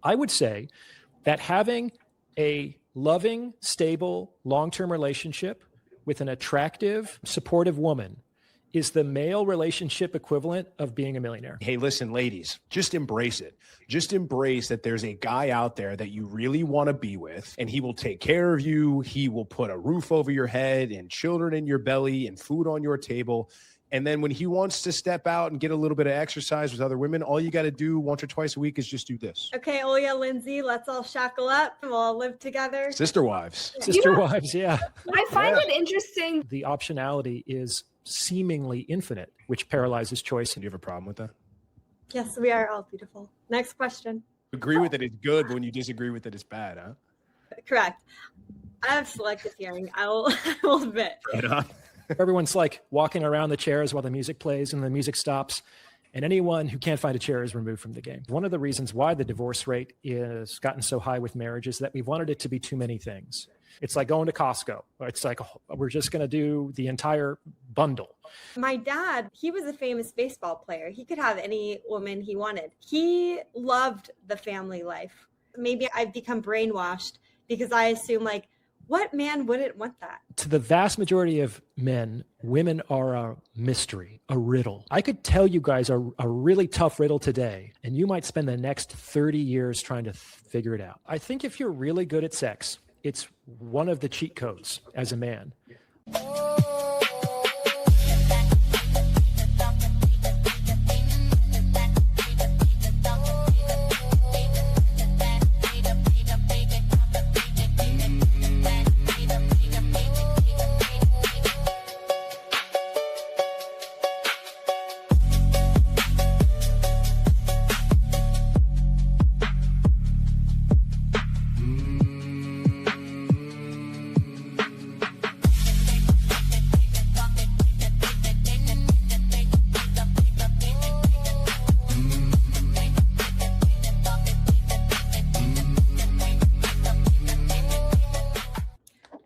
I would say that having a loving, stable, long-term relationship with an attractive, supportive woman is the male relationship equivalent of being a millionaire. Hey, listen, ladies, just embrace it. Just embrace that there's a guy out there that you really want to be with, and he will take care of you. He will put a roof over your head and children in your belly and food on your table. And then when he wants to step out and get a little bit of exercise with other women, all you got to do once or twice a week is just do this. Okay, Olya, Lindsey, let's all shackle up. We'll all live together. Sister wives. Sister wives, yeah. I find it interesting. The optionality is seemingly infinite, which paralyzes choice. Do you have a problem with that? Yes, we are all beautiful. Next question. Agree with it, it's good, but when you disagree with it, it's bad, huh? Correct. I have selective hearing. I will admit. Right on. Everyone's like walking around the chairs while the music plays and the music stops. And anyone who can't find a chair is removed from the game. One of the reasons why the divorce rate is gotten so high with marriage is that we've wanted it to be too many things. It's like going to Costco. It's like, we're just going to do the entire bundle. My dad, he was a famous baseball player. He could have any woman he wanted. He loved the family life. Maybe I've become brainwashed because I assume, like, what man wouldn't want that? To the vast majority of men, women are a mystery, a riddle. I could tell you guys a really tough riddle today, and you might spend the next 30 years trying to figure it out. I think if you're really good at sex, it's one of the cheat codes as a man.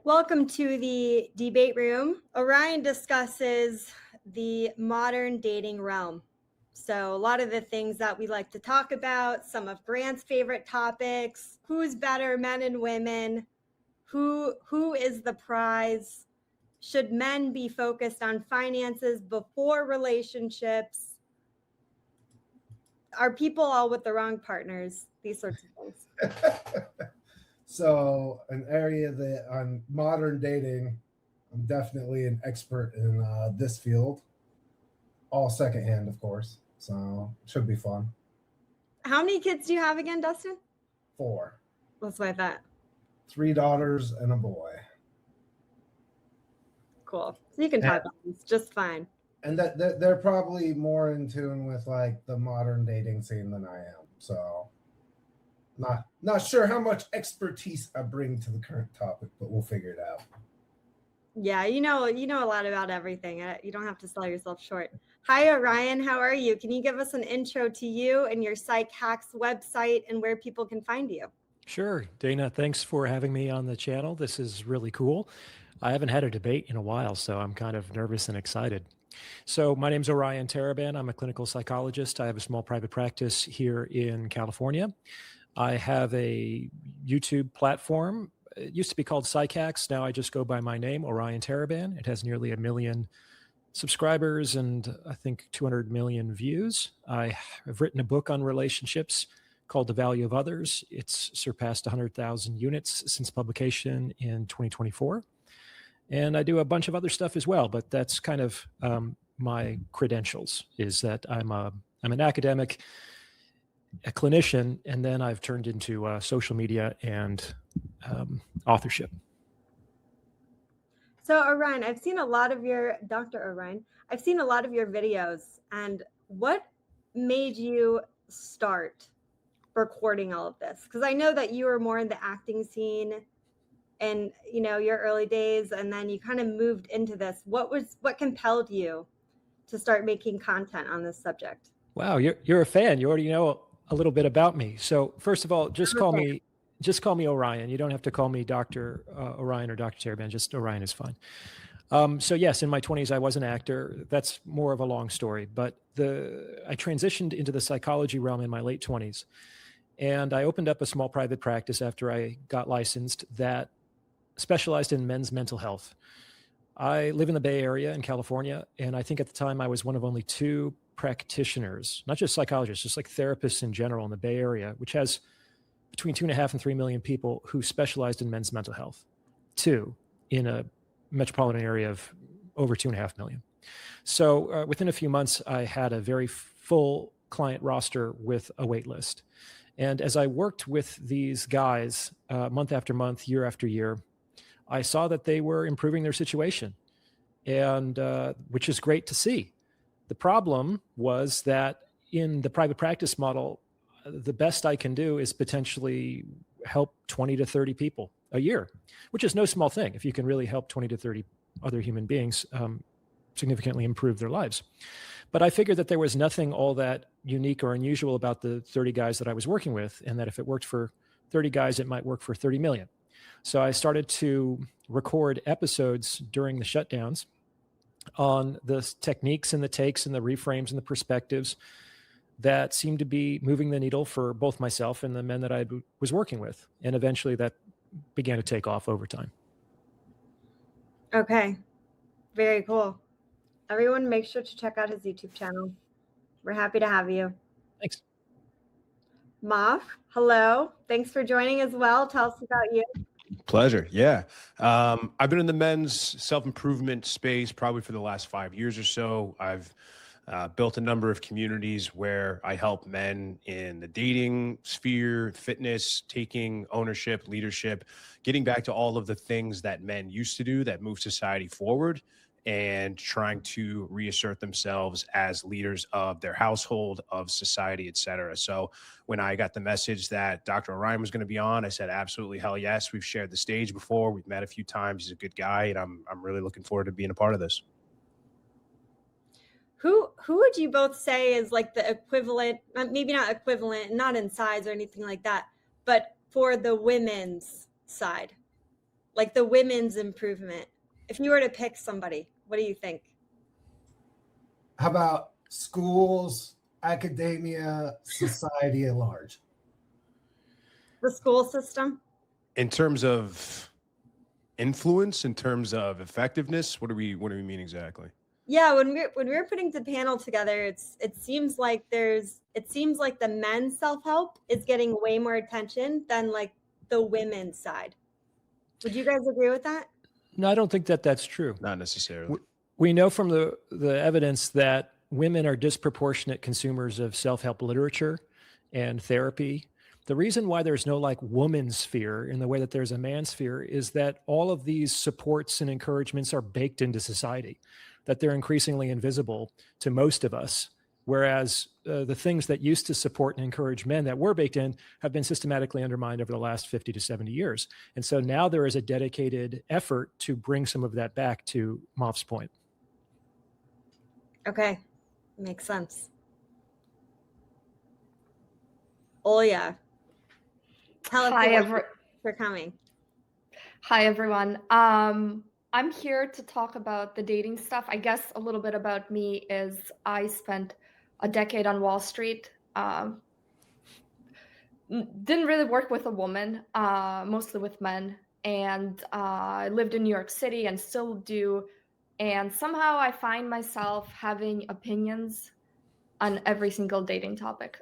Welcome to the debate room. Orion discusses the modern dating realm. So a lot of the things that we like to talk about, some of Grant's favorite topics, who's better, men and women, who is the prize, should men be focused on finances before relationships, are people all with the wrong partners, these sorts of things. So an area that on modern dating, I'm definitely an expert in this field. All secondhand, of course. So it should be fun. How many kids do you have again, Dustin? 4. What's like that? 3 daughters and a boy. Cool. So you can talk about this just fine. And that they're probably more in tune with like the modern dating scene than I am. So not sure how much expertise I bring to the current topic, but we'll figure it out. Yeah, you know a lot about everything. You don't have to sell yourself short. Hi, Orion. How are you? Can you give us an intro to you and your Psych Hacks website and where people can find you? Sure. Dana, thanks for having me on the channel. This is really cool. I haven't had a debate in a while, so I'm kind of nervous and excited. So my name's Orion Taraban. I'm a clinical psychologist. I have a small private practice here in California. I have a YouTube platform. It used to be called Psych Hacks. Now I just go by my name, Orion Taraban. It has nearly 1 million subscribers and I think 200 million views. I have written a book on relationships called The Value of Others. It's surpassed 100,000 units since publication in 2024. And I do a bunch of other stuff as well, but that's kind of my credentials, is that I'm an academic, a clinician, and then I've turned into social media and authorship. So Orion, I've seen a lot of your, Dr. Orion, I've seen a lot of your videos. And what made you start recording all of this? Because I know that you were more in the acting scene and, you know, your early days, and then you kind of moved into this. What compelled you to start making content on this subject? Wow, you're a fan. You already know a little bit about me. So first of all, just call me Orion. You don't have to call me Dr. Orion or Dr. Taraban. Just Orion is fine. So yes, in my 20s, I was an actor. That's more of a long story, but I transitioned into the psychology realm in my late 20s. And I opened up a small private practice after I got licensed that specialized in men's mental health. I live in the Bay Area in California, and I think at the time I was one of only 2 practitioners, not just psychologists, just like therapists in general in the Bay Area, which has between 2.5 and 3 million people who specialized in men's mental health. 2 in a metropolitan area of over 2.5 million. So within a few months, I had a very full client roster with a wait list. And as I worked with these guys month after month, year after year, I saw that they were improving their situation, and which is great to see. The problem was that in the private practice model, the best I can do is potentially help 20 to 30 people a year, which is no small thing if you can really help 20 to 30 other human beings significantly improve their lives. But I figured that there was nothing all that unique or unusual about the 30 guys that I was working with, and that if it worked for 30 guys, it might work for 30 million. So I started to record episodes during the shutdowns on the techniques and the takes and the reframes and the perspectives that seemed to be moving the needle for both myself and the men that I was working with. And eventually that began to take off over time. Okay. Very cool. Everyone make sure to check out his YouTube channel. We're happy to have you. Thanks. Moff, hello. Thanks for joining as well. Tell us about you. Pleasure. Yeah. I've been in the men's self-improvement space probably for the last 5 years or so. I've built a number of communities where I help men in the dating sphere, fitness, taking ownership, leadership, getting back to all of the things that men used to do that move society forward, and trying to reassert themselves as leaders of their household, of society, et cetera. So when I got the message that Dr. Orion was going to be on, I said, absolutely, hell yes. We've shared the stage before. We've met a few times. He's a good guy, and I'm really looking forward to being a part of this. Who would you both say is like the equivalent, maybe not equivalent, not in size or anything like that, but for the women's side, like the women's improvement? If you were to pick somebody, what do you think? How about schools, academia, society at large? The school system? In terms of influence, in terms of effectiveness, what do we mean exactly? Yeah, when we're putting the panel together, it seems like the men's self-help is getting way more attention than like the women's side. Would you guys agree with that? No, I don't think that that's true. Not necessarily. We know from the evidence that women are disproportionate consumers of self-help literature and therapy. The reason why there's no like woman's sphere in the way that there's a man's sphere is that all of these supports and encouragements are baked into society, that they're increasingly invisible to most of us. Whereas the things that used to support and encourage men that were baked in have been systematically undermined over the last 50 to 70 years. And so now there is a dedicated effort to bring some of that back, to Moff's point. Okay, makes sense. Olya, tell us Hi, for coming. Hi, everyone. I'm here to talk about the dating stuff. I guess a little bit about me is I spent a decade on Wall Street. Didn't really work with a woman, mostly with men. And I lived in New York City and still do. And somehow I find myself having opinions on every single dating topic.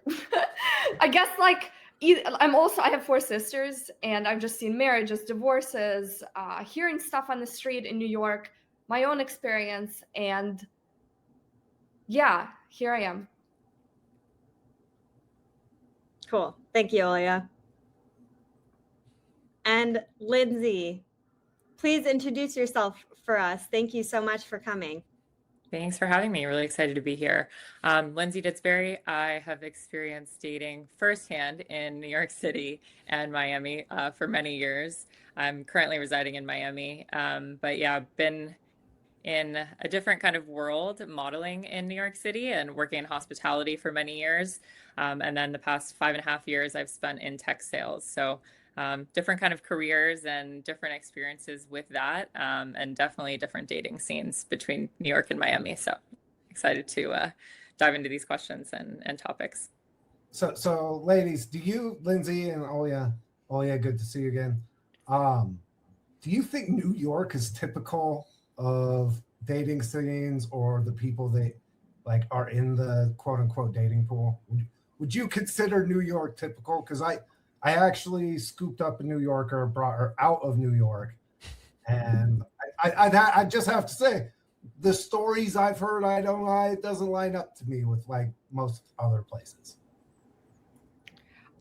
I guess like I have 4 sisters, and I've just seen marriages, divorces, hearing stuff on the street in New York, my own experience, and yeah, here I am. Cool. Thank you, Olya. And Lindsey, please introduce yourself for us. Thank you so much for coming. Thanks for having me. Really excited to be here. Lindsey Didsbury. I have experienced dating firsthand in New York City and Miami for many years. I'm currently residing in Miami, but yeah, I've been in a different kind of world modeling in New York City and working in hospitality for many years. And then the past 5.5 years I've spent in tech sales. So different kind of careers and different experiences with that, and definitely different dating scenes between New York and Miami. So excited to dive into these questions and topics. So ladies, do you, Lindsey and Olya, good to see you again. Do you think New York is typical of dating scenes or the people that like are in the quote unquote dating pool? Would you consider New York typical? Because I actually scooped up a New Yorker, brought her out of New York, and I just have to say, the stories I've heard, it doesn't line up to me with like most other places.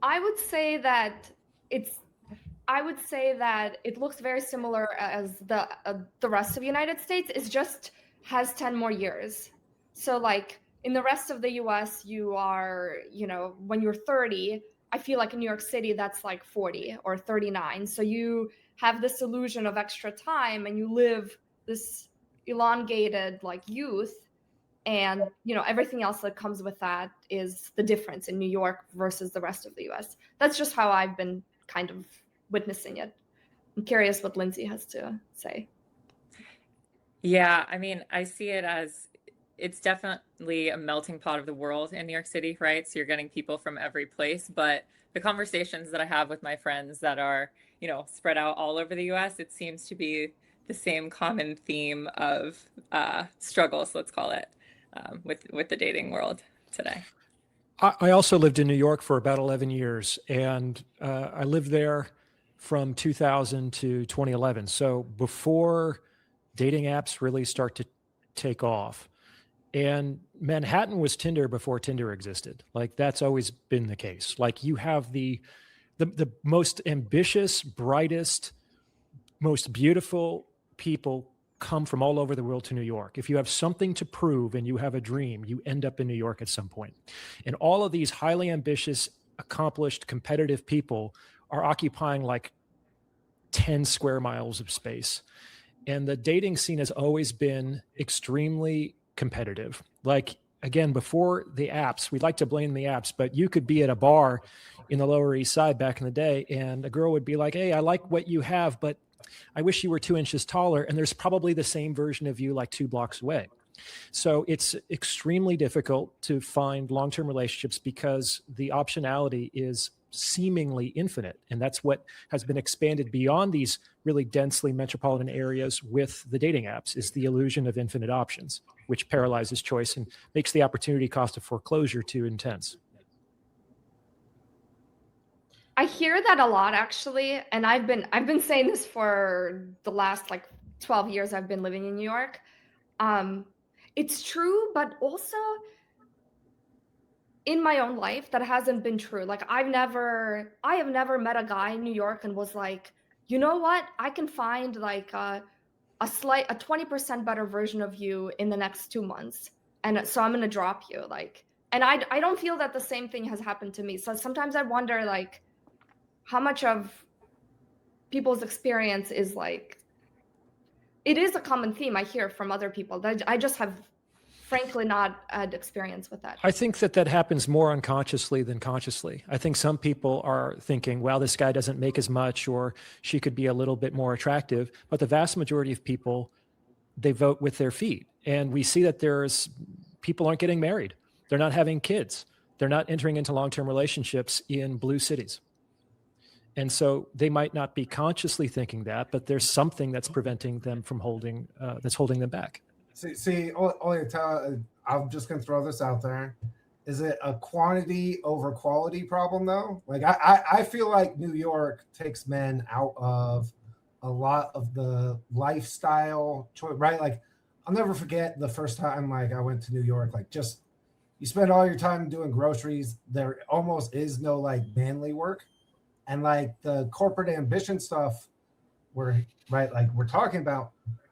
I would say that it looks very similar as the rest of the United States. It just has 10 more years. So like in the rest of the US, you are, when you're 30, I feel like in New York City, that's like 40 or 39. So you have this illusion of extra time and you live this elongated like youth. And, everything else that comes with that is the difference in New York versus the rest of the US. That's just how I've been kind of witnessing it. I'm curious what Lindsey has to say. Yeah, I mean, I see it as it's definitely a melting pot of the world in New York City, right? So you're getting people from every place. But the conversations that I have with my friends that are, spread out all over the US, it seems to be the same common theme of struggles, let's call it, with the dating world today. I also lived in New York for about 11 years, and I lived there from 2000 to 2011. So before dating apps really start to take off. And Manhattan was Tinder before Tinder existed. Like that's always been the case. Like you have the most ambitious, brightest, most beautiful people come from all over the world to New York. If you have something to prove and you have a dream, you end up in New York at some point. And all of these highly ambitious, accomplished, competitive people are occupying like 10 square miles of space. And the dating scene has always been extremely competitive. Like, again, before the apps, we'd like to blame the apps, but you could be at a bar in the Lower East Side back in the day, and a girl would be like, hey, I like what you have, but I wish you were 2 inches taller. And there's probably the same version of you like 2 blocks away. So it's extremely difficult to find long-term relationships because the optionality is seemingly infinite. And that's what has been expanded beyond these really densely metropolitan areas with the dating apps, is the illusion of infinite options, which paralyzes choice and makes the opportunity cost of foreclosure too intense. I hear that a lot, actually, and I've been saying this for the last like 12 years I've been living in New York. It's true, but also in my own life that hasn't been true. Like I have never met a guy in New York and was like, you know what, I can find like a 20% better version of you in the next 2 months, and so I'm gonna drop you. Like, and I don't feel that the same thing has happened to me. So sometimes I wonder like how much of people's experience is like, it is a common theme I hear from other people that I just have frankly not had experience with that. I think that happens more unconsciously than consciously. I think some people are thinking, well, this guy doesn't make as much, or she could be a little bit more attractive. But the vast majority of people, they vote with their feet. And we see that people aren't getting married. They're not having kids. They're not entering into long-term relationships in blue cities. And so they might not be consciously thinking that, but there's something that's preventing them from that's holding them back. See, Olya, I'm just going to throw this out there. Is it a quantity over quality problem, though? Like, I feel like New York takes men out of a lot of the lifestyle choice, right? Like, I'll never forget the first time, like, I went to New York. Like, just, you spend all your time doing groceries. There almost is no, like, manly work. And, like, the corporate ambition stuff we're talking about,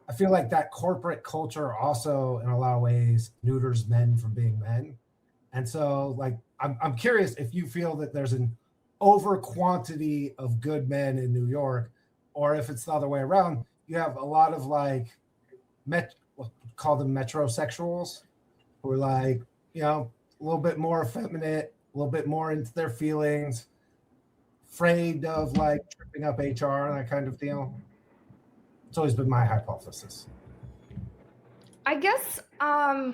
I feel like that corporate culture also, in a lot of ways, neuters men from being men. And so, like, I'm curious if you feel that there's an over quantity of good men in New York, or if it's the other way around. You have a lot of like, call them metrosexuals, who are like, a little bit more effeminate, a little bit more into their feelings, afraid of like tripping up HR and that kind of deal. It's always been my hypothesis. I guess, I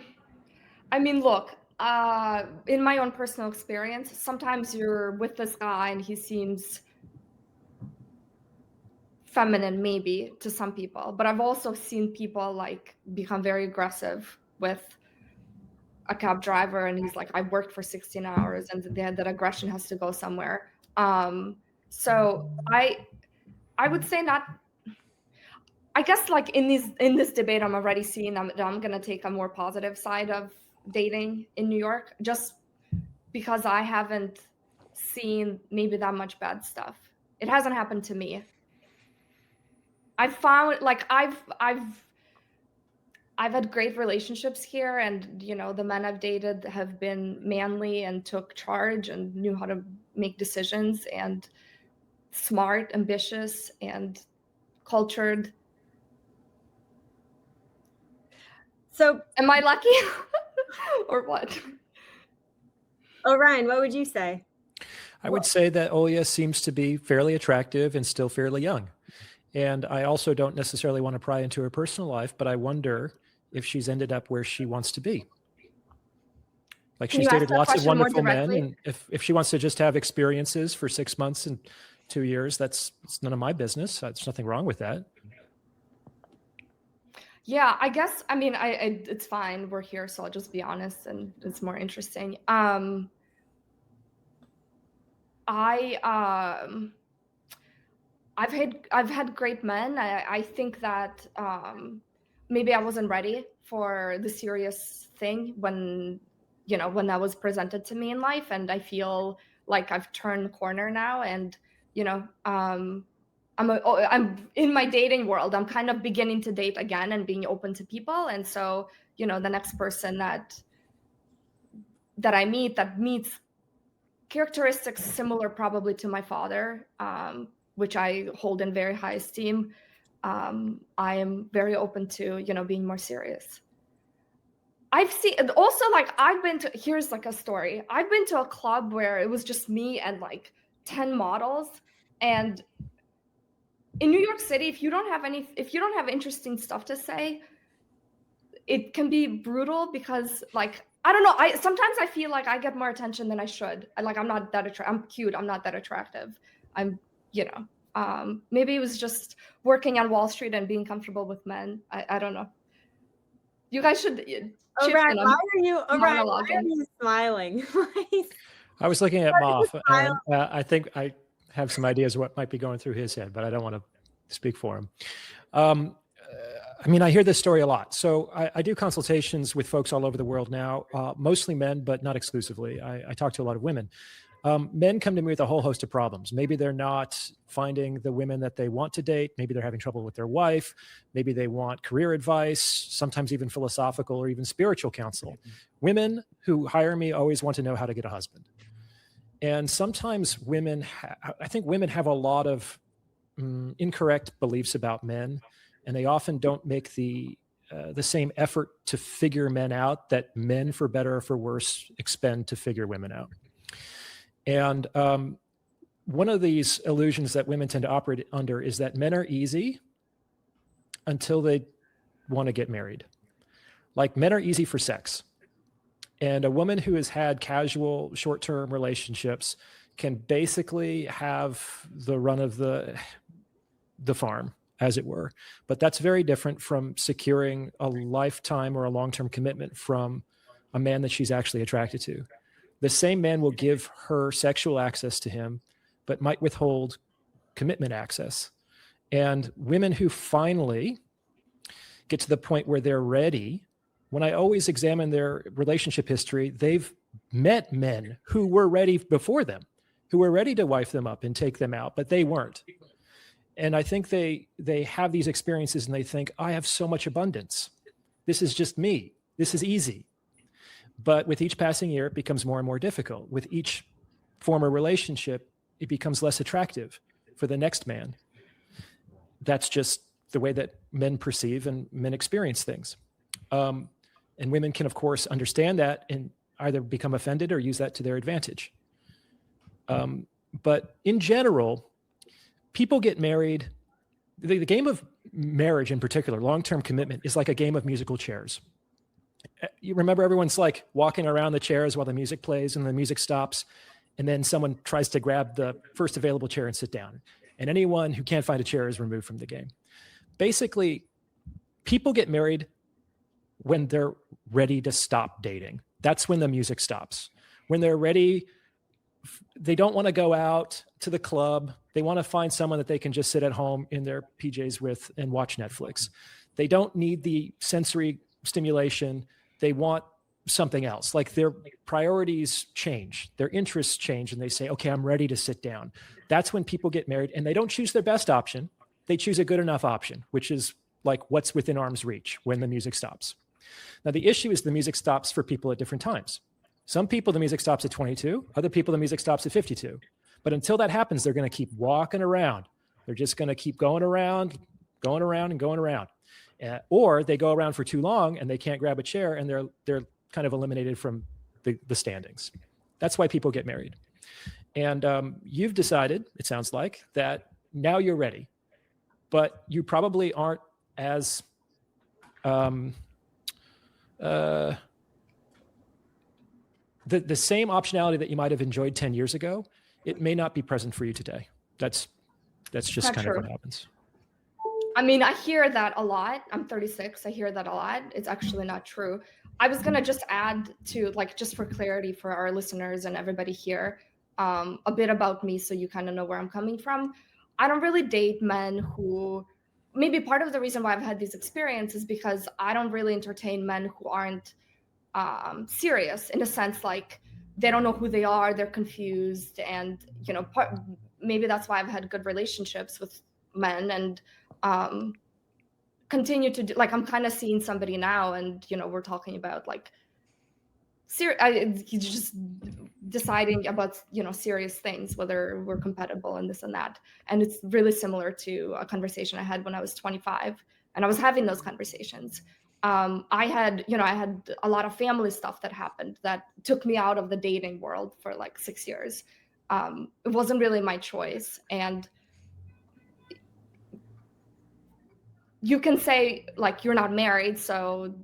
mean, look, in my own personal experience, sometimes you're with this guy and he seems feminine, maybe to some people, but I've also seen people like become very aggressive with a cab driver, and he's like, I worked for 16 hours, and that aggression has to go somewhere. So I would say not. I guess like in this debate, I'm already seeing that I'm gonna take a more positive side of dating in New York, just because I haven't seen maybe that much bad stuff. It hasn't happened to me. I found like I've had great relationships here, and the men I've dated have been manly and took charge and knew how to make decisions and smart, ambitious, and cultured. So am I lucky or what? Orion, what would you say? I would say that Olya seems to be fairly attractive and still fairly young. And I also don't necessarily want to pry into her personal life, but I wonder if she's ended up where she wants to be. Like, she's dated lots of wonderful men, and if she wants to just have experiences for 6 months and 2 years, it's none of my business. There's nothing wrong with that. Yeah, I guess, I mean, it's fine. We're here, so I'll just be honest, and it's more interesting. I've had great men. I think that maybe I wasn't ready for the serious thing when that was presented to me in life, and I feel like I've turned the corner now, and I'm in my dating world. I'm kind of beginning to date again and being open to people. And so, the next person that I meet that meets characteristics similar probably to my father, which I hold in very high esteem, I am very open to, being more serious. I've seen also, like, here's like a story. I've been to a club where it was just me and like 10 models, and in New York City, if you don't have interesting stuff to say, it can be brutal because, like, I don't know. Sometimes I feel like I get more attention than I should. I'm not that I'm cute. I'm not that attractive. Maybe it was just working on Wall Street and being comfortable with men. I don't know. You guys should. Orion, why are you smiling? I was looking at Moff, and I think I have some ideas of what might be going through his head, but I don't want to speak for him. I mean, I hear this story a lot. So I do consultations with folks all over the world now, mostly men, but not exclusively. I talk to a lot of women. Men come to me with a whole host of problems. Maybe they're not finding the women that they want to date. Maybe they're having trouble with their wife. Maybe they want career advice, sometimes even philosophical or even spiritual counsel. Women who hire me always want to know how to get a husband. And sometimes I think women have a lot of incorrect beliefs about men, and they often don't make the same effort to figure men out that men, for better or for worse, expend to figure women out. And one of these illusions that women tend to operate under is that men are easy until they want to get married. Like, men are easy for sex. And a woman who has had casual, short-term relationships can basically have the run of the farm, as it were. But that's very different from securing a lifetime or a long-term commitment from a man that she's actually attracted to. The same man will give her sexual access to him, but might withhold commitment access. And women who finally get to the point where they're ready, when I always examine their relationship history, they've met men who were ready before them, who were ready to wife them up and take them out, but they weren't. And I think they have these experiences and they think, I have so much abundance. This is just me. This is easy. But with each passing year, it becomes more and more difficult. With each former relationship, it becomes less attractive for the next man. That's just the way that men perceive and men experience things. And women can, of course, understand that and either become offended or use that to their advantage. But in general, people get married. The game of marriage in particular, long-term commitment, is like a game of musical chairs. You remember everyone's like walking around the chairs while the music plays and the music stops, and then someone tries to grab the first available chair and sit down. And anyone who can't find a chair is removed from the game. Basically, people get married when they're ready to stop dating. That's when the music stops. When they're ready, they don't want to go out to the club. They want to find someone that they can just sit at home in their PJs with and watch Netflix. They don't need the sensory stimulation. They want something else. Like their priorities change, their interests change, and they say, okay, I'm ready to sit down. That's when people get married, and they don't choose their best option. They choose a good enough option, which is like what's within arm's reach when the music stops. Now, the issue is the music stops for people at different times. Some people, the music stops at 22. Other people, the music stops at 52. But until that happens, they're going to keep walking around. They're just going to keep going around, and going around. Or they go around for too long and they can't grab a chair, and they're kind of eliminated from the standings. That's why people get married. And you've decided, it sounds like, that now you're ready. But you probably aren't as the same optionality that you might have enjoyed 10 years ago, it may not be present for you today. That's just Not kind true. of what happens. I mean, I hear that a lot. I'm 36. I hear that a lot. It's actually not true. I was going to just add to, like, just for clarity for our listeners and everybody here, a bit about me so you kind of know where I'm coming from. I don't really date men who, maybe part of the reason why I've had these experiences is because I don't really entertain men who aren't serious, in a sense, like they don't know who they are, they're confused, and maybe that's why I've had good relationships with men and continue to do, like, I'm kind of seeing somebody now, and we're talking about like he's just deciding about serious things, whether we're compatible and this and that. And it's really similar to a conversation I had when I was 25, and I was having those conversations. I had a lot of family stuff that happened that took me out of the dating world for like 6 years. It wasn't really my choice. And you can say, like, you're not married, so,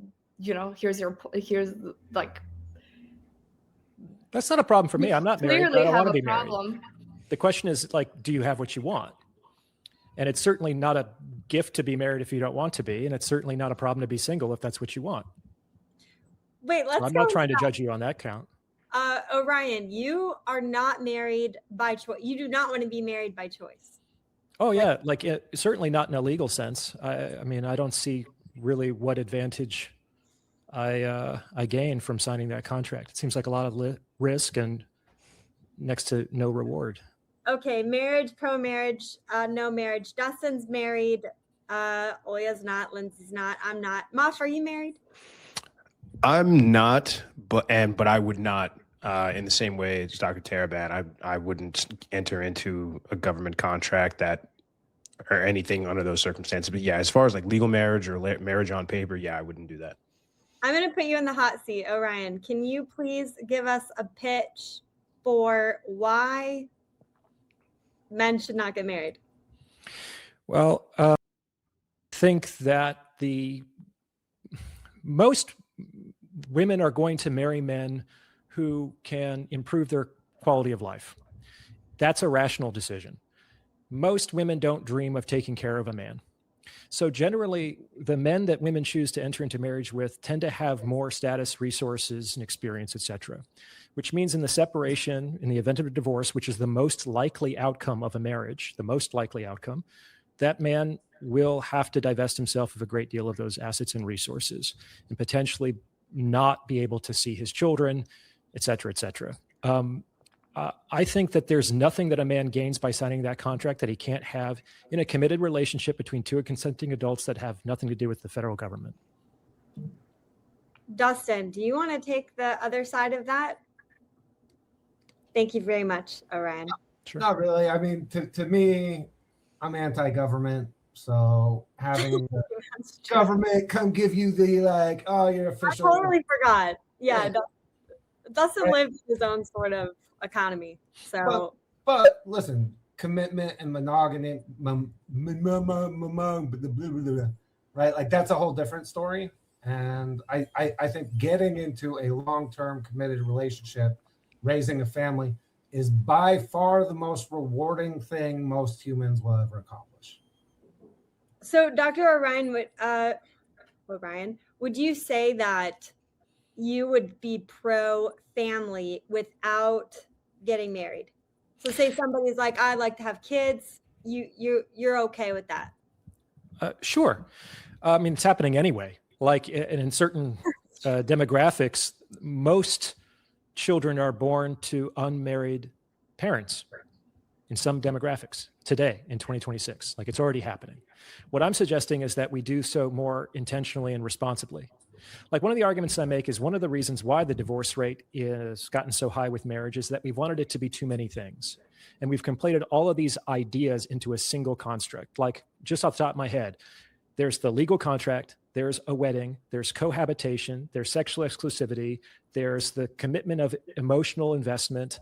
here's like. That's not a problem for me. I'm not married, but I don't want to be married. The question is, like, do you have what you want? And it's certainly not a gift to be married if you don't want to be. And it's certainly not a problem to be single if that's what you want. Wait, let's I'm not trying to judge you on that count. Orion, you are not married by choice. You do not want to be married by choice. Oh, yeah. Like, certainly not in a legal sense. I mean, I don't see really what advantage I gain from signing that contract. It seems like a lot of risk and next to no reward. Okay, marriage, pro-marriage, no marriage. Dustin's married. Olya's not. Lindsey's not. I'm not. Moff, are you married? I'm not, but I would not, in the same way as Dr. Taraban, I wouldn't enter into a government contract or anything under those circumstances. But yeah, as far as like legal marriage or marriage on paper, yeah, I wouldn't do that. I'm going to put you in the hot seat, Orion. Can you please give us a pitch for why men should not get married? Well, I think that most women are going to marry men who can improve their quality of life. That's a rational decision. Most women don't dream of taking care of a man. So generally, the men that women choose to enter into marriage with tend to have more status, resources, and experience, etc., which means in the separation, in the event of a divorce, which is the most likely outcome of a marriage, the most likely outcome, that man will have to divest himself of a great deal of those assets and resources and potentially not be able to see his children, etc., etc. I think that there's nothing that a man gains by signing that contract that he can't have in a committed relationship between two consenting adults that have nothing to do with the federal government. Dustin, do you want to take the other side of that? Thank you very much, Orion. Sure. Not really. I mean, to me, I'm anti-government. So having the government come give you the, like, oh, you're official. I totally forgot. Yeah. Dustin lives his own sort of economy. So, but listen, commitment and monogamy, right? Like, that's a whole different story. And I think getting into a long-term committed relationship, raising a family, is by far the most rewarding thing most humans will ever accomplish. So, Dr. Orion, would you say that you would be pro family without getting married? So, say somebody's like, "I'd like to have kids." You're okay with that? Sure. I mean, it's happening anyway. Like in certain demographics, most children are born to unmarried parents in some demographics today in 2026. Like it's already happening. What I'm suggesting is that we do so more intentionally and responsibly. Like one of the arguments I make is one of the reasons why the divorce rate is gotten so high with marriage is that we've wanted it to be too many things. And we've conflated all of these ideas into a single construct. Like just off the top of my head, there's the legal contract, there's a wedding, there's cohabitation, there's sexual exclusivity, there's the commitment of emotional investment,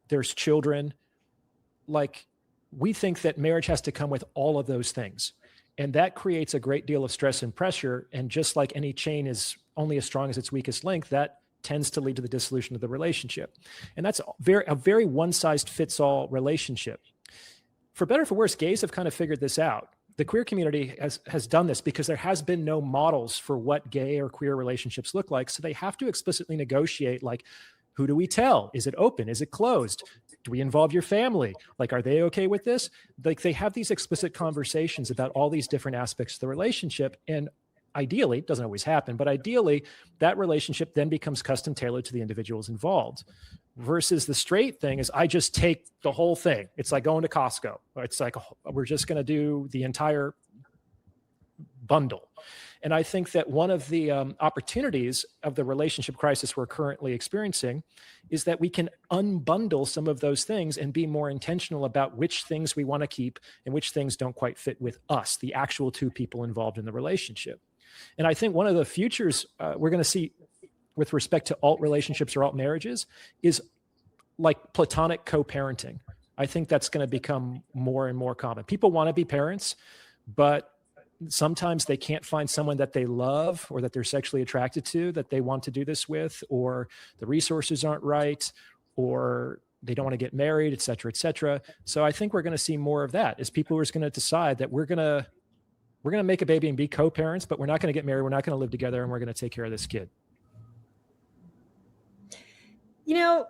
there's children. Like we think that marriage has to come with all of those things. And that creates a great deal of stress and pressure. And just like any chain is only as strong as its weakest link, that tends to lead to the dissolution of the relationship. And that's a very one-size-fits-all relationship. For better or for worse, gays have kind of figured this out. The queer community has done this because there has been no models for what gay or queer relationships look like. So they have to explicitly negotiate, like, who do we tell? Is it open? Is it closed? Do we involve your family? Like, are they okay with this? Like, they have these explicit conversations about all these different aspects of the relationship. And ideally, it doesn't always happen, but ideally, that relationship then becomes custom tailored to the individuals involved. Versus the straight thing is I just take the whole thing. It's like going to Costco. It's like, we're just going to do the entire bundle. And I think that one of the opportunities of the relationship crisis we're currently experiencing is that we can unbundle some of those things and be more intentional about which things we want to keep and which things don't quite fit with us, the actual two people involved in the relationship. And I think one of the futures we're going to see with respect to alt relationships or alt marriages is like platonic co-parenting. I think that's going to become more and more common. People want to be parents, but sometimes they can't find someone that they love or that they're sexually attracted to that they want to do this with, or the resources aren't right, or they don't want to get married, et cetera, et cetera. So I think we're going to see more of that as people are going to decide that we're going to make a baby and be co-parents, but we're not going to get married. We're not going to live together, and we're going to take care of this kid. You know,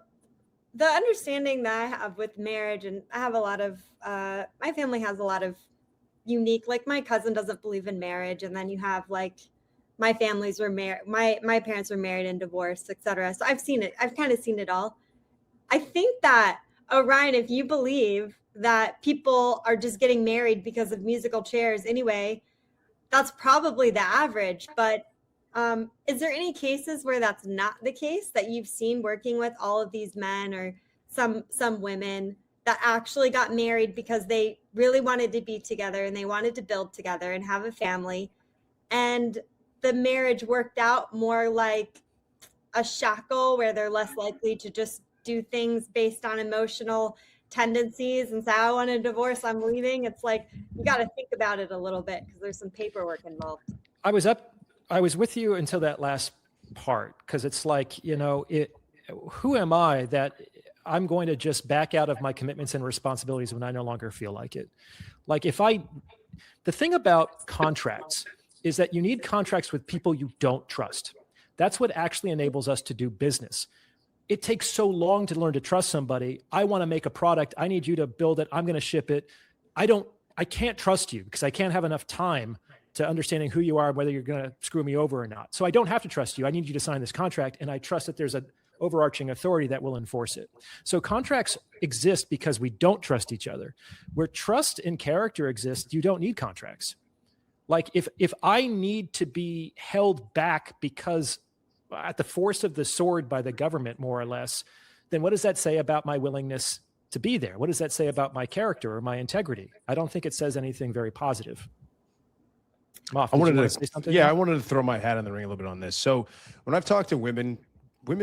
the understanding that I have with marriage, and I have a lot of, my family has a lot of unique, like my cousin doesn't believe in marriage. And then you have like my families were married, my parents were married and divorced, etc. So I've seen it. I've kind of seen it all. I think that, Orion, if you believe that people are just getting married because of musical chairs anyway, that's probably the average. But is there any cases where that's not the case, that you've seen working with all of these men or some women that actually got married because they really wanted to be together and they wanted to build together and have a family, and the marriage worked out more like a shackle where they're less likely to just do things based on emotional tendencies and say, I want a divorce, I'm leaving? It's like, you got to think about it a little bit because there's some paperwork involved. I was with you until that last part, because it's like, you know, who am I that I'm going to just back out of my commitments and responsibilities when I no longer feel like it? Like the thing about contracts is that you need contracts with people you don't trust. That's what actually enables us to do business. It takes so long to learn to trust somebody. I want to make a product. I need you to build it. I'm going to ship it. I can't trust you because I can't have enough time to understanding who you are, whether you're going to screw me over or not. So I don't have to trust you. I need you to sign this contract. And I trust that there's an overarching authority that will enforce it. So contracts exist because we don't trust each other. Where trust and character exist, you don't need contracts. Like if I need to be held back because at the force of the sword by the government, more or less, then what does that say about my willingness to be there? What does that say about my character or my integrity? I don't think it says anything very positive. Moff, I wanted to throw my hat in the ring a little bit on this. So when I've talked to women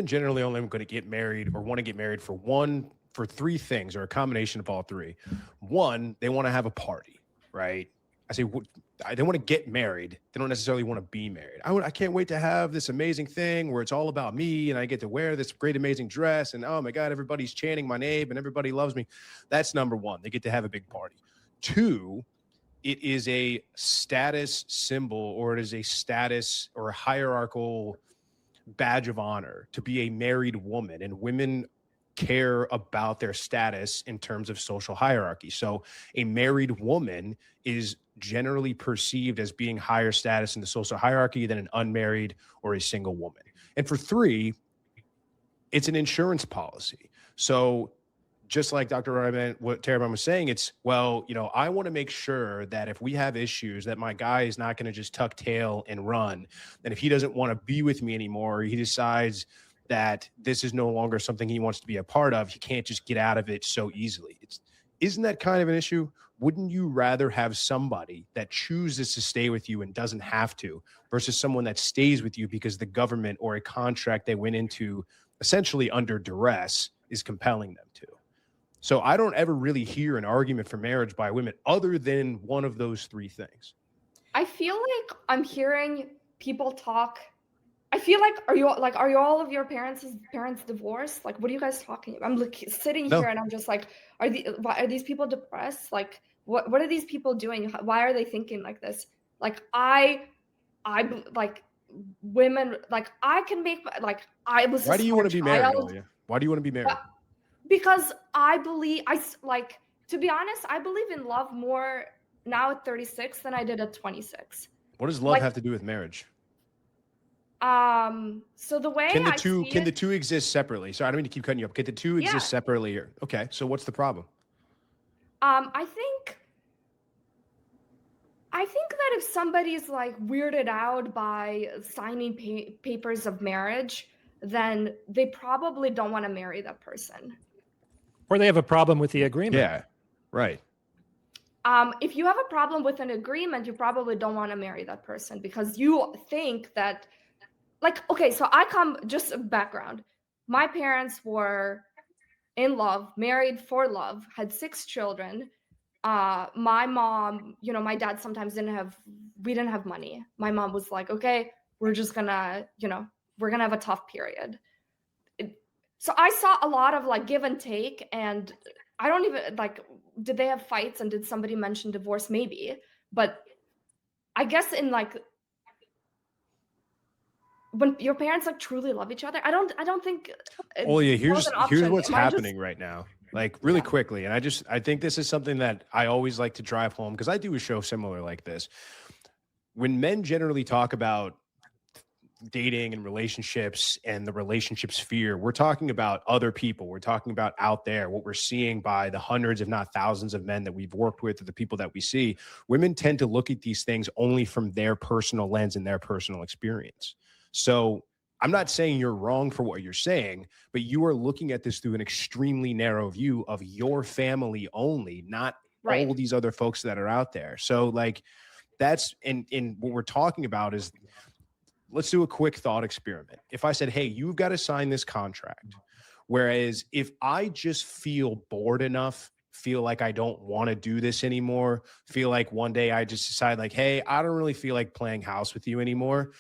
generally only going to get married or want to get married for three things, or a combination of all three. One, they want to have a party, right? I say, they want to get married. They don't necessarily want to be married. I can't wait to have this amazing thing where it's all about me and I get to wear this great, amazing dress. And oh my God, everybody's chanting my name and everybody loves me. That's number one. They get to have a big party. Two, it is a status symbol, or it is a status or a hierarchical badge of honor to be a married woman, and women care about their status in terms of social hierarchy. So a married woman is generally perceived as being higher status in the social hierarchy than an unmarried or a single woman. And for three, it's an insurance policy. So just like Dr. Taraban, what Taraban was saying, it's, well, you know, I want to make sure that if we have issues, that my guy is not going to just tuck tail and run. And if he doesn't want to be with me anymore, he decides that this is no longer something he wants to be a part of, he can't just get out of it so easily. Isn't that kind of an issue? Wouldn't you rather have somebody that chooses to stay with you and doesn't have to, versus someone that stays with you because the government or a contract they went into essentially under duress is compelling them to? So I don't ever really hear an argument for marriage by women other than one of those three things. I feel like I'm hearing people talk. I feel like, are you all of your parents divorced? Like, what are you guys talking about? I'm sitting No. here and I'm just like, why are these people depressed? Like, what are these people doing? Why are they thinking like this? Like, I like women, like I can make, like, I was. Why do you want to be married, Olya? Why do you want to be married? Because I believe, to be honest, I believe in love more now at 36 than I did at 26. What does love have to do with marriage? So the way can the I two exist separately? Sorry, I don't mean to keep cutting you up. Can the two exist separately here? Okay, so what's the problem? I think that if somebody's like weirded out by signing papers of marriage, then they probably don't want to marry that person. Or they have a problem with the agreement. Yeah, right. If you have a problem with an agreement, you probably don't want to marry that person because you think that, like, okay, so just a background. My parents were in love, married for love, had 6 children. My mom, you know, my dad sometimes we didn't have money. My mom was like, okay, we're just gonna, you know, we're gonna have a tough period. So I saw a lot of like give and take, and I don't even like, did they have fights and did somebody mention divorce? Maybe, but I guess in like, when your parents like truly love each other, I don't think. Olya, here's what's happening right now. Like really quickly. And I think this is something that I always like to drive home because I do a show similar like this. When men generally talk about dating and relationships and the relationship sphere, we're talking about other people. We're talking about out there, what we're seeing by the hundreds, if not thousands of men that we've worked with, or the people that we see. Women tend to look at these things only from their personal lens and their personal experience. So I'm not saying you're wrong for what you're saying, but you are looking at this through an extremely narrow view of your family only, not all these other folks that are out there. So like that's, and what we're talking about is, let's do a quick thought experiment. If I said, hey, you've got to sign this contract. Whereas if I just feel bored enough, feel like I don't want to do this anymore, feel like one day I just decide like, hey, I don't really feel like playing house with you anymore.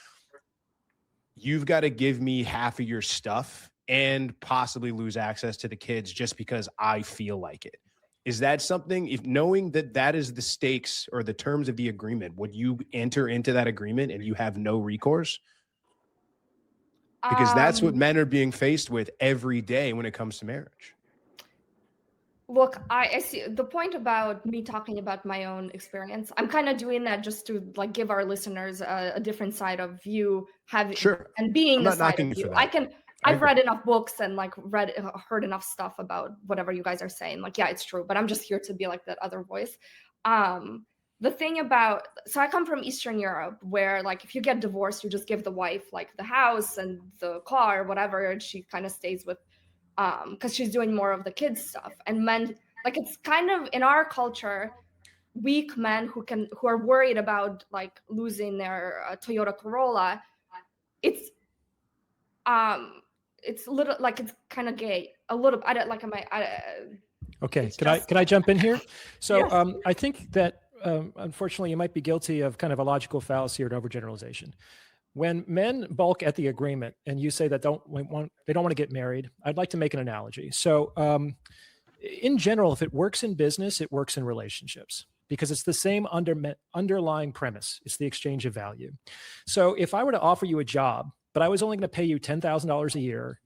You've got to give me half of your stuff and possibly lose access to the kids just because I feel like it. Is that something, if knowing that that is the stakes or the terms of the agreement, would you enter into that agreement and you have no recourse? Because that's what men are being faced with every day when it comes to marriage. Look, I see the point about me talking about my own experience. I'm kind of doing that just to like give our listeners a different side of view, and being the side of you. I've read enough books and like heard enough stuff about whatever you guys are saying. Like, yeah, it's true, but I'm just here to be like that other voice. The thing about, so I come from Eastern Europe where like, if you get divorced, you just give the wife like the house and the car, whatever, and she kind of stays with, because she's doing more of the kids stuff. And men, like, it's kind of in our culture, weak men who are worried about like losing their Toyota Corolla. It's a little like, it's kind of gay a little. I don't like, okay. Can I jump in here? So yes. I think that unfortunately, you might be guilty of kind of a logical fallacy or an overgeneralization. When men balk at the agreement and you say that they don't want to get married, I'd like to make an analogy. So in general, if it works in business, it works in relationships because it's the same underlying premise. It's the exchange of value. So if I were to offer you a job, but I was only going to pay you $10,000 a year,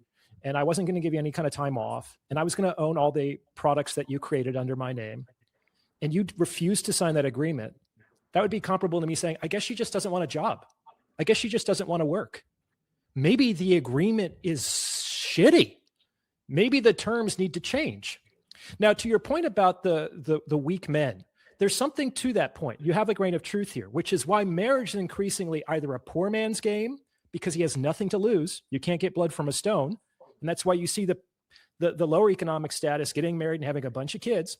and I wasn't going to give you any kind of time off, and I was going to own all the products that you created under my name, and you refused to sign that agreement, that would be comparable to me saying, I guess she just doesn't want a job. I guess she just doesn't want to work. Maybe the agreement is shitty. Maybe the terms need to change. Now, to your point about the weak men, there's something to that point. You have a grain of truth here, which is why marriage is increasingly either a poor man's game because he has nothing to lose. You can't get blood from a stone. And that's why you see the lower economic status getting married and having a bunch of kids,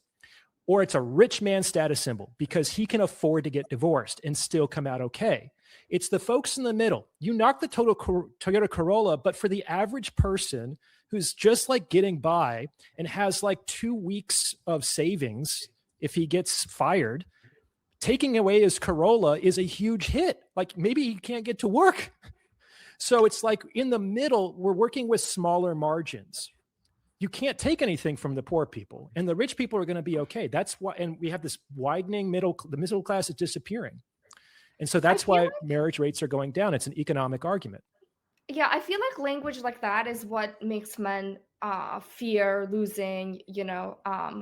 or it's a rich man status symbol because he can afford to get divorced and still come out okay. It's the folks in the middle. You knock the Toyota Corolla, but for the average person who's just like getting by and has like 2 weeks of savings if he gets fired, taking away his Corolla is a huge hit. Like maybe he can't get to work. So it's like in the middle, we're working with smaller margins. You can't take anything from the poor people, and the rich people are going to be okay. That's why, and we have this widening the middle class is disappearing. And so that's why marriage rates are going down. It's an economic argument. Yeah, I feel like language like that is what makes men fear losing,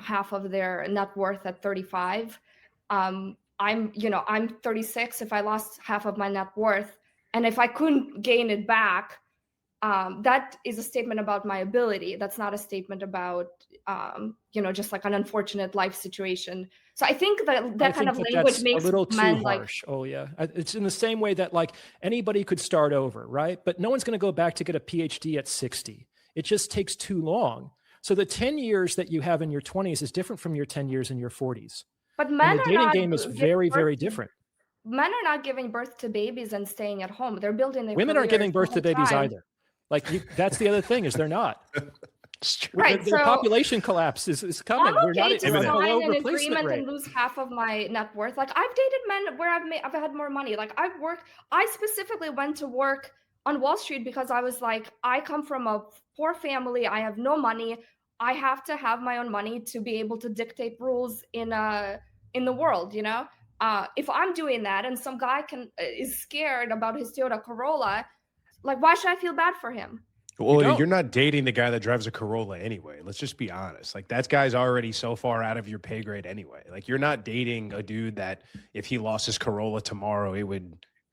half of their net worth at 35. I'm 36. If I lost half of my net worth, and if I couldn't gain it back, that is a statement about my ability. That's not a statement about, just like an unfortunate life situation. So I think that kind of language makes a little men too harsh. Oh yeah, it's in the same way that like anybody could start over, right? But no one's going to go back to get a PhD at 60. It just takes too long. So the 10 years that you have in your 20s is different from your 10 years in your 40s. But men and the dating game is very, very different. Men are not giving birth to babies and staying at home. They're building their Women aren't giving birth to babies time. either. That's the other thing is they're not. Right. The population collapse is coming. I'm We're not okay to sign an agreement rate. and lose half of my net worth. Like I've dated men where I've had more money. Like I specifically went to work on Wall Street because I was like, I come from a poor family. I have no money. I have to have my own money to be able to dictate rules in the world, if I'm doing that and some guy is scared about his Toyota Corolla, like why should I feel bad for him? Well, you're not dating the guy that drives a Corolla anyway. Let's just be honest. Like that guy's already so far out of your pay grade anyway. Like you're not dating a dude that if he lost his Corolla tomorrow,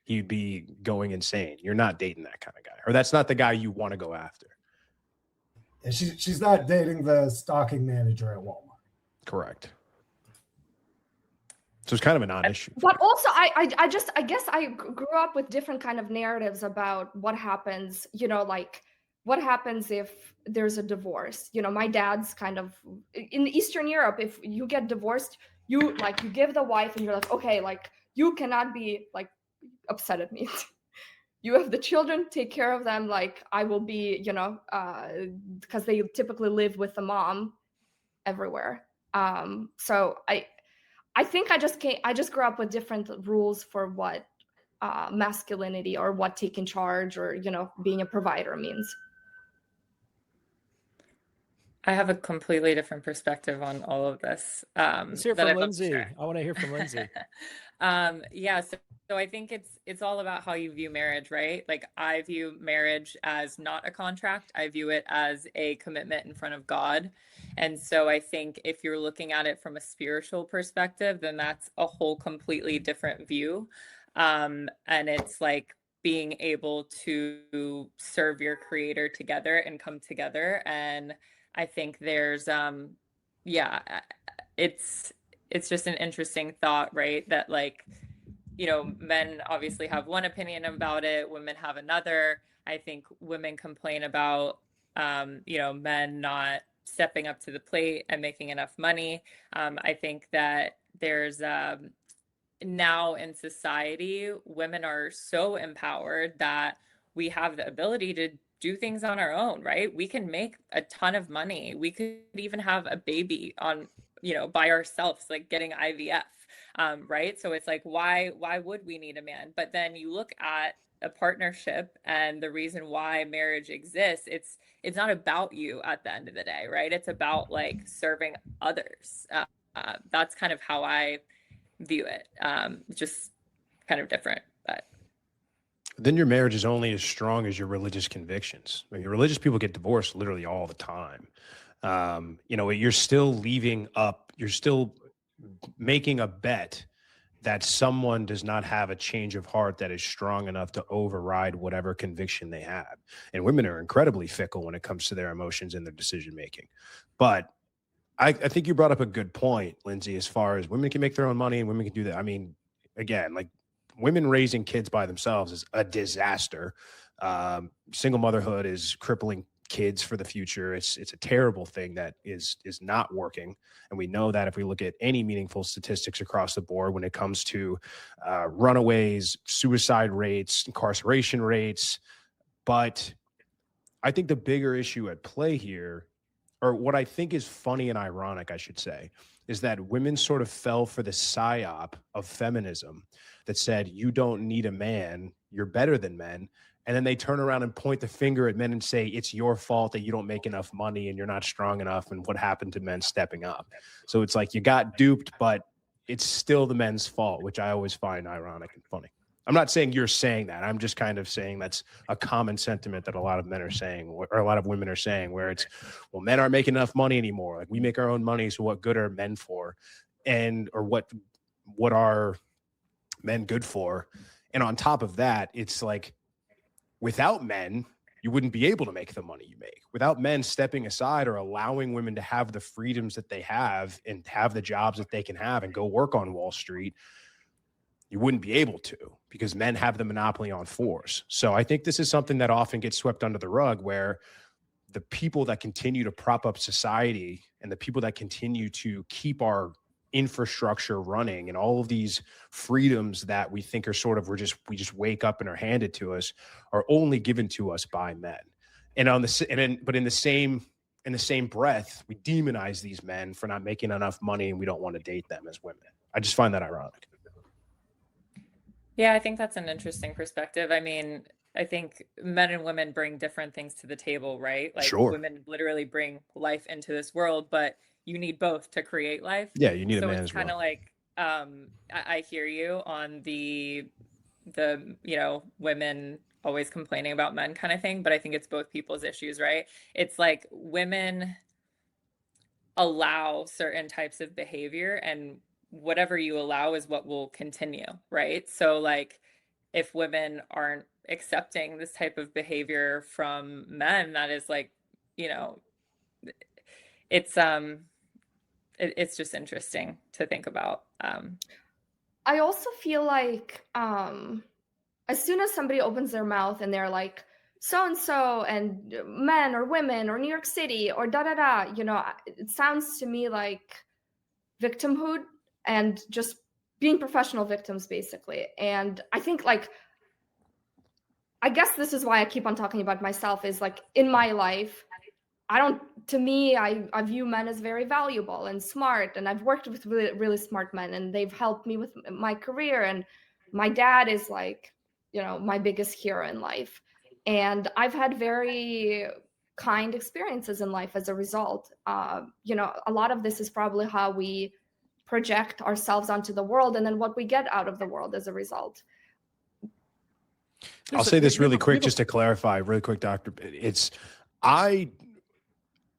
he'd be going insane. You're not dating that kind of guy, or that's not the guy you want to go after. And she's not dating the stocking manager at Walmart. Correct. So it's kind of a non-issue. But also, I guess I grew up with different kind of narratives about what happens, like what happens if there's a divorce. My dad's kind of in Eastern Europe. If you get divorced, you give the wife and you're like, okay, like you cannot be like upset at me. You have the children, take care of them. Like I will be, because they typically live with the mom everywhere. So I think I just grew up with different rules for what masculinity or what taking charge or, being a provider means. I have a completely different perspective on all of this. Let's hear from Lindsey. I want to hear from Lindsey. Yeah. So I think it's all about how you view marriage, right? Like I view marriage as not a contract. I view it as a commitment in front of God. And so I think if you're looking at it from a spiritual perspective, then that's a whole completely different view. And it's like being able to serve your creator together and come together. And I think there's, it's just an interesting thought, right? That like, men obviously have one opinion about it, women have another. I think women complain about, men not stepping up to the plate and making enough money. I think that there's now in society, women are so empowered that we have the ability to do things on our own, right? We can make a ton of money. We could even have a baby on, by ourselves, like getting IVF. right? So it's like, why would we need a man? But then you look at a partnership and the reason why marriage exists, it's not about you at the end of the day, right? It's about like serving others. That's kind of how I view it. Just kind of different, but Then your marriage is only as strong as your religious convictions. I mean, your religious people get divorced literally all the time. You know, you're still you're still making a bet that someone does not have a change of heart that is strong enough to override whatever conviction they have. And women are incredibly fickle when it comes to their emotions and their decision making. But I think you brought up a good point, Lindsey, as far as women can make their own money and women can do that. I mean, again, like women raising kids by themselves is a disaster. Single motherhood is crippling kids for the future. It's a terrible thing that is not working. And we know that if we look at any meaningful statistics across the board when it comes to runaways, suicide rates, incarceration rates. But I think the bigger issue at play here, or what I think is funny and ironic, I should say, is that women sort of fell for the psyop of feminism that said, you don't need a man, you're better than men. And then they turn around and point the finger at men and say, it's your fault that you don't make enough money and you're not strong enough. And what happened to men stepping up? So it's like you got duped, but it's still the men's fault, which I always find ironic and funny. I'm not saying you're saying that. I'm just kind of saying that's a common sentiment that a lot of men are saying, or a lot of women are saying, where it's, well, men aren't making enough money anymore. Like we make our own money. So what good are men for? Or what are men good for? And on top of that, it's like, without men, you wouldn't be able to make the money you make. Without men stepping aside or allowing women to have the freedoms that they have and have the jobs that they can have and go work on Wall Street, you wouldn't be able to, because men have the monopoly on force. So I think this is something that often gets swept under the rug, where the people that continue to prop up society and the people that continue to keep our infrastructure running and all of these freedoms that we think are sort of, we just wake up and are handed to us, are only given to us by men. But in the same breath, we demonize these men for not making enough money, and we don't want to date them as women. I just find that ironic. yeah, I think that's an interesting perspective. I mean, I think men and women bring different things to the table, right? Like Sure. women literally bring life into this world, but you need both to create life. Yeah, you need a So man it's as kind of well. like, I hear you on the women always complaining about men kind of thing, but I think it's both people's issues, right? It's like women allow certain types of behavior, and whatever you allow is what will continue, right? So like if women aren't accepting this type of behavior from men, that is like, it's just interesting to think about. I also feel like as soon as somebody opens their mouth and they're like, so and so, and men or women or New York City or da da da, it sounds to me like victimhood and just being professional victims, basically. And I think, like, I guess this is why I keep on talking about myself, is like in my life, I view men as very valuable and smart, and I've worked with really, really smart men, and they've helped me with my career. And my dad is like, my biggest hero in life. And I've had very kind experiences in life as a result. A lot of this is probably how we project ourselves onto the world, and then what we get out of the world as a result. I'll say this really quick, just to clarify really quick, Doctor.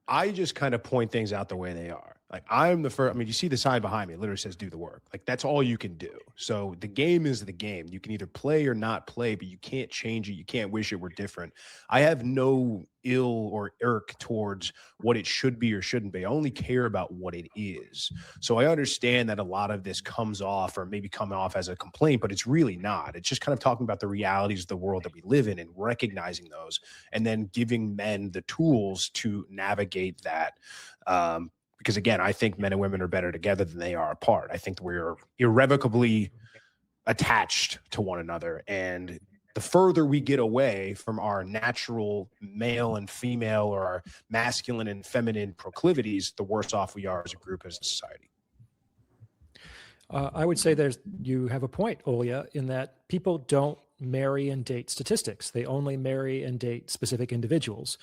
I just kind of point things out the way they are. Like I'm the first, you see the sign behind me, it literally says do the work. Like that's all you can do. So the game is the game. You can either play or not play, but you can't change it. You can't wish it were different. I have no ill or irk towards what it should be or shouldn't be. I only care about what it is. So I understand that a lot of this comes off, or maybe come off as a complaint, but it's really not. It's just kind of talking about the realities of the world that we live in and recognizing those, and then giving men the tools to navigate that. Because again, I think men and women are better together than they are apart. I think we're irrevocably attached to one another. And the further we get away from our natural male and female, or our masculine and feminine proclivities, the worse off we are as a group, as a society. I would say you have a point, Olya, in that people don't marry and date statistics. They only marry and date specific individuals.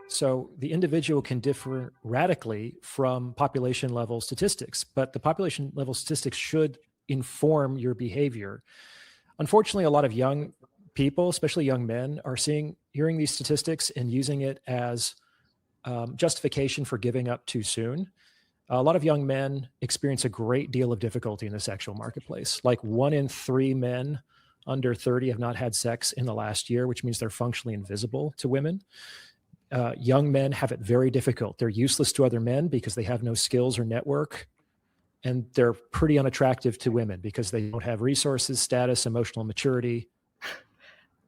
So the individual can differ radically from population level statistics, but the population level statistics should inform your behavior. Unfortunately, a lot of young people, especially young men, are hearing these statistics and using it as justification for giving up too soon. A lot of young men experience a great deal of difficulty in the sexual marketplace. Like 1 in 3 men under 30 have not had sex in the last year, which means they're functionally invisible to women. Young men have it very difficult. They're useless to other men because they have no skills or network. And they're pretty unattractive to women because they don't have resources, status, emotional maturity.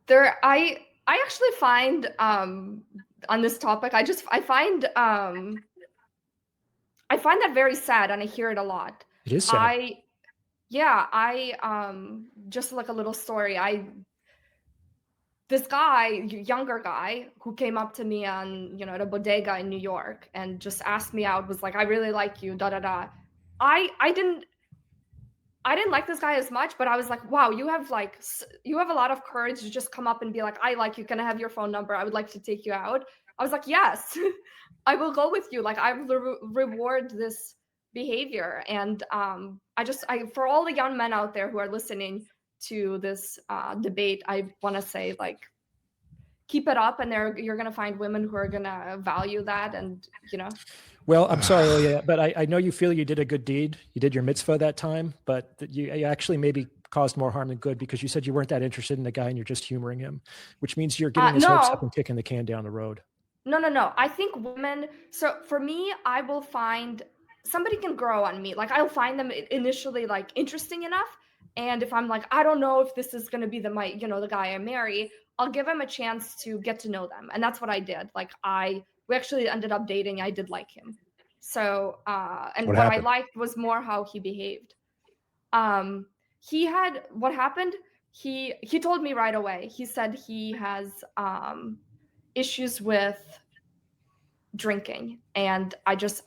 I actually find on this topic, I find that very sad, and I hear it a lot. It is sad. Just like a little story. This guy, younger guy, who came up to me at a bodega in New York and just asked me out, was like, "I really like you, da da da." I didn't like this guy as much, but I was like, wow, you have a lot of courage to just come up and be like, "I like you. Can I have your phone number? I would like to take you out." I was like, yes, I will go with you. Like, I will reward this behavior. And for all the young men out there who are listening to this debate, I want to say, like, keep it up, and you're going to find women who are going to value that. And, Well, I'm sorry, Olya, but I know you feel you did a good deed. You did your mitzvah that time, but you actually maybe caused more harm than good, because you said you weren't that interested in the guy and you're just humoring him, which means you're getting his hopes up and kicking the can down the road. No. I think women, so for me, I will find somebody can grow on me. Like, I'll find them initially like interesting enough. And if I'm like, I don't know if this is going to be the guy I marry, I'll give him a chance to get to know them. And that's what I did. Like, we actually ended up dating. I did like him. So, and what I liked was more how he behaved. What happened? He told me right away. He said he has issues with drinking, and I just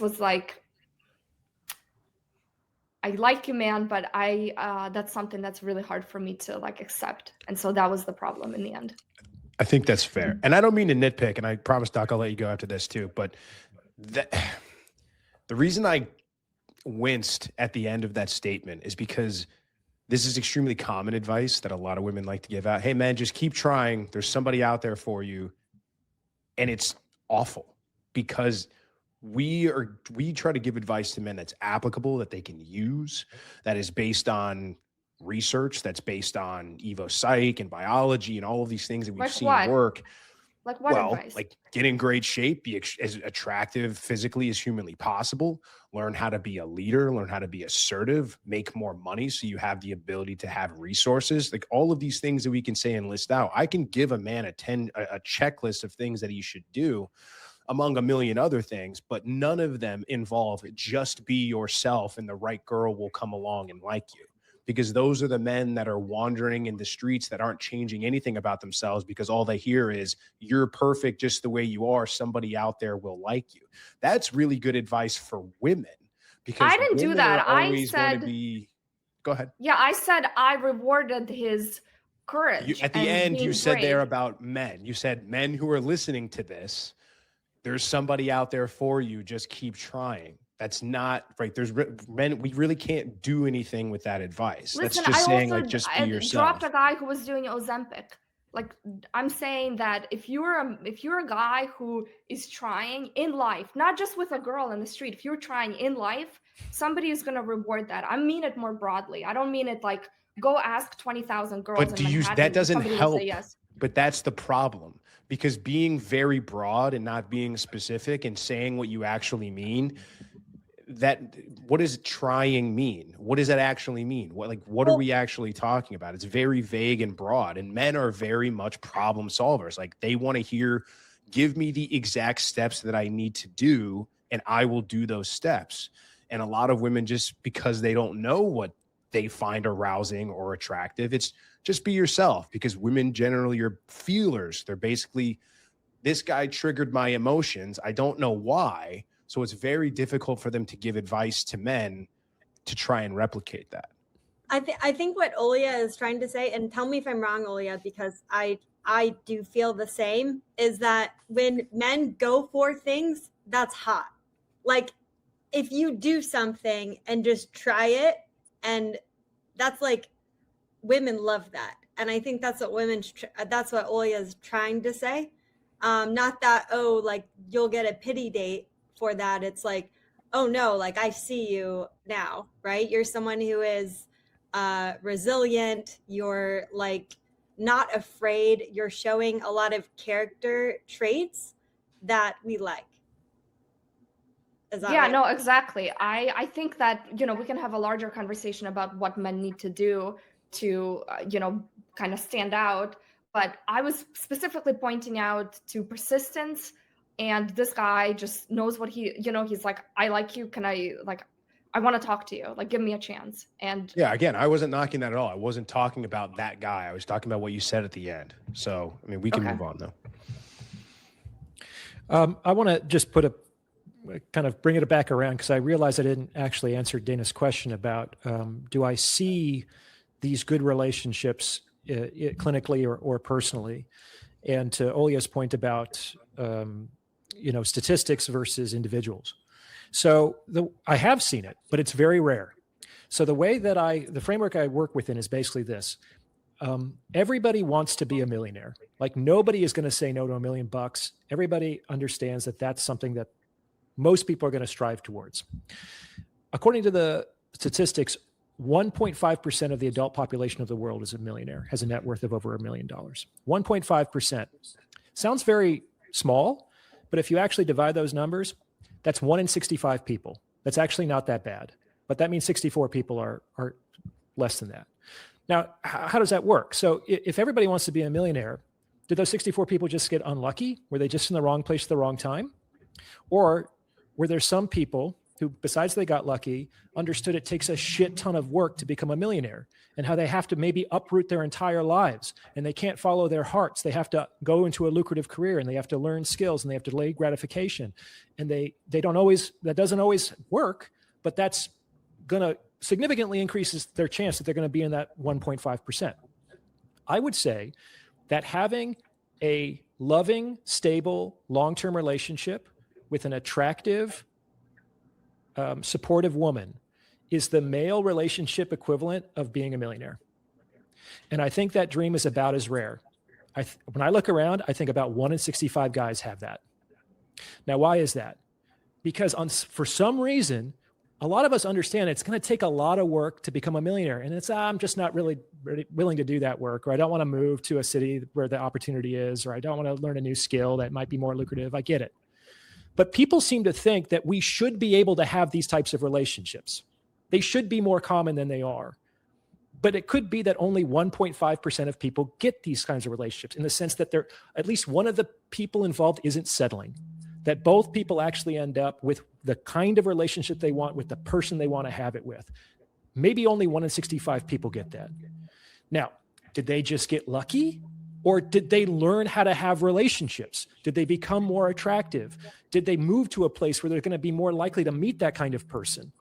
was like, I like you, man, but that's something that's really hard for me to like accept. And so that was the problem in the end. I think that's fair. And I don't mean to nitpick, and I promise, Doc, I'll let you go after this too. But the reason I winced at the end of that statement is because this is extremely common advice that a lot of women like to give out. Hey, man, just keep trying. There's somebody out there for you. And it's awful, because we try to give advice to men that's applicable, that they can use, that is based on research, that's based on Evo Psych and biology and all of these things that we've seen work. Like what advice? Like, get in great shape, be as attractive physically as humanly possible, learn how to be a leader, learn how to be assertive, make more money so you have the ability to have resources. Like, all of these things that we can say and list out. I can give a man a checklist of things that he should do, among a million other things, but none of them involve just be yourself and the right girl will come along and like you. Because those are the men that are wandering in the streets that aren't changing anything about themselves, because all they hear is, you're perfect just the way you are. Somebody out there will like you. That's really good advice for women, because I didn't do that. I said, go ahead. Yeah, I said I rewarded his courage. At the end, you said there about men. You said, men who are listening to this, there's somebody out there for you. Just keep trying. That's not right. There's men. We really can't do anything with that advice. Listen, that's just saying, like, just be yourself. I dropped a guy who was doing Ozempic. Like, I'm saying that if you're a guy who is trying in life, not just with a girl in the street, if you're trying in life, somebody is going to reward that. I mean it more broadly. I don't mean it like, go ask 20,000 girls. But that doesn't help. Yes. But that's the problem, because being very broad and not being specific and saying what you actually mean, what does trying mean? What does that actually mean? What are we actually talking about? It's very vague and broad, and men are very much problem solvers. Like, they want to hear, give me the exact steps that I need to do, and I will do those steps. And a lot of women, just because they don't know what they find arousing or attractive, it's just be yourself, because women generally are feelers. They're basically, this guy triggered my emotions. I don't know why. So it's very difficult for them to give advice to men to try and replicate that. I think what Olya is trying to say, and tell me if I'm wrong, Olya, because I do feel the same, is that when men go for things, that's hot. Like if you do something and just try it, and that's like, women love that. And I think that's what that's what Olya is trying to say. Not that, oh, like you'll get a pity date for that. It's like, oh no, like I see you now, right? You're someone who is resilient. You're like not afraid. You're showing a lot of character traits that we like. Is that Yeah, right? no, exactly. I think that, we can have a larger conversation about what men need to do to, kind of stand out. But I was specifically pointing out to persistence, and this guy just knows what he's like, I like you. I want to talk to you. Like, give me a chance. And Yeah, again, I wasn't knocking that at all. I wasn't talking about that guy. I was talking about what you said at the end. So, I mean, we can Okay. move on though. I want to just kind of bring it back around, because I realized I didn't actually answer Dana's question about do I see these good relationships clinically or personally? And to Olya's point about statistics versus individuals. So I have seen it, but it's very rare. So the framework I work within is basically this. Everybody wants to be a millionaire. Like nobody is going to say no to $1 million. Everybody understands that that's something that most people are going to strive towards. According to the statistics, 1.5% of the adult population of the world is a millionaire, has a net worth of over $1 million. 1.5%. Sounds very small, but if you actually divide those numbers, that's 1 in 65 people. That's actually not that bad, but that means 64 people are less than that. Now, how does that work? So if everybody wants to be a millionaire, did those 64 people just get unlucky? Were they just in the wrong place at the wrong time? Or were there some people who, besides they got lucky, understood it takes a shit ton of work to become a millionaire, and how they have to maybe uproot their entire lives, and they can't follow their hearts. They have to go into a lucrative career, and they have to learn skills, and they have to delay gratification. And that doesn't always work, but that's going to significantly increases their chance that they're going to be in that 1.5%. I would say that having a loving, stable, long-term relationship with an attractive, supportive woman is the male relationship equivalent of being a millionaire. And I think that dream is about as rare. When I look around, I think about 1 in 65 guys have that. Now, why is that? Because for some reason, a lot of us understand it's going to take a lot of work to become a millionaire. And I'm just not really willing to do that work, or I don't want to move to a city where the opportunity is, or I don't want to learn a new skill that might be more lucrative. I get it. But people seem to think that we should be able to have these types of relationships. They should be more common than they are. But it could be that only 1.5% of people get these kinds of relationships, in the sense that at least one of the people involved isn't settling, that both people actually end up with the kind of relationship they want with the person they want to have it with. Maybe only 1 in 65 people get that. Now, did they just get lucky? Or did they learn how to have relationships? Did they become more attractive? Did they move to a place where they're going to be more likely to meet that kind of person?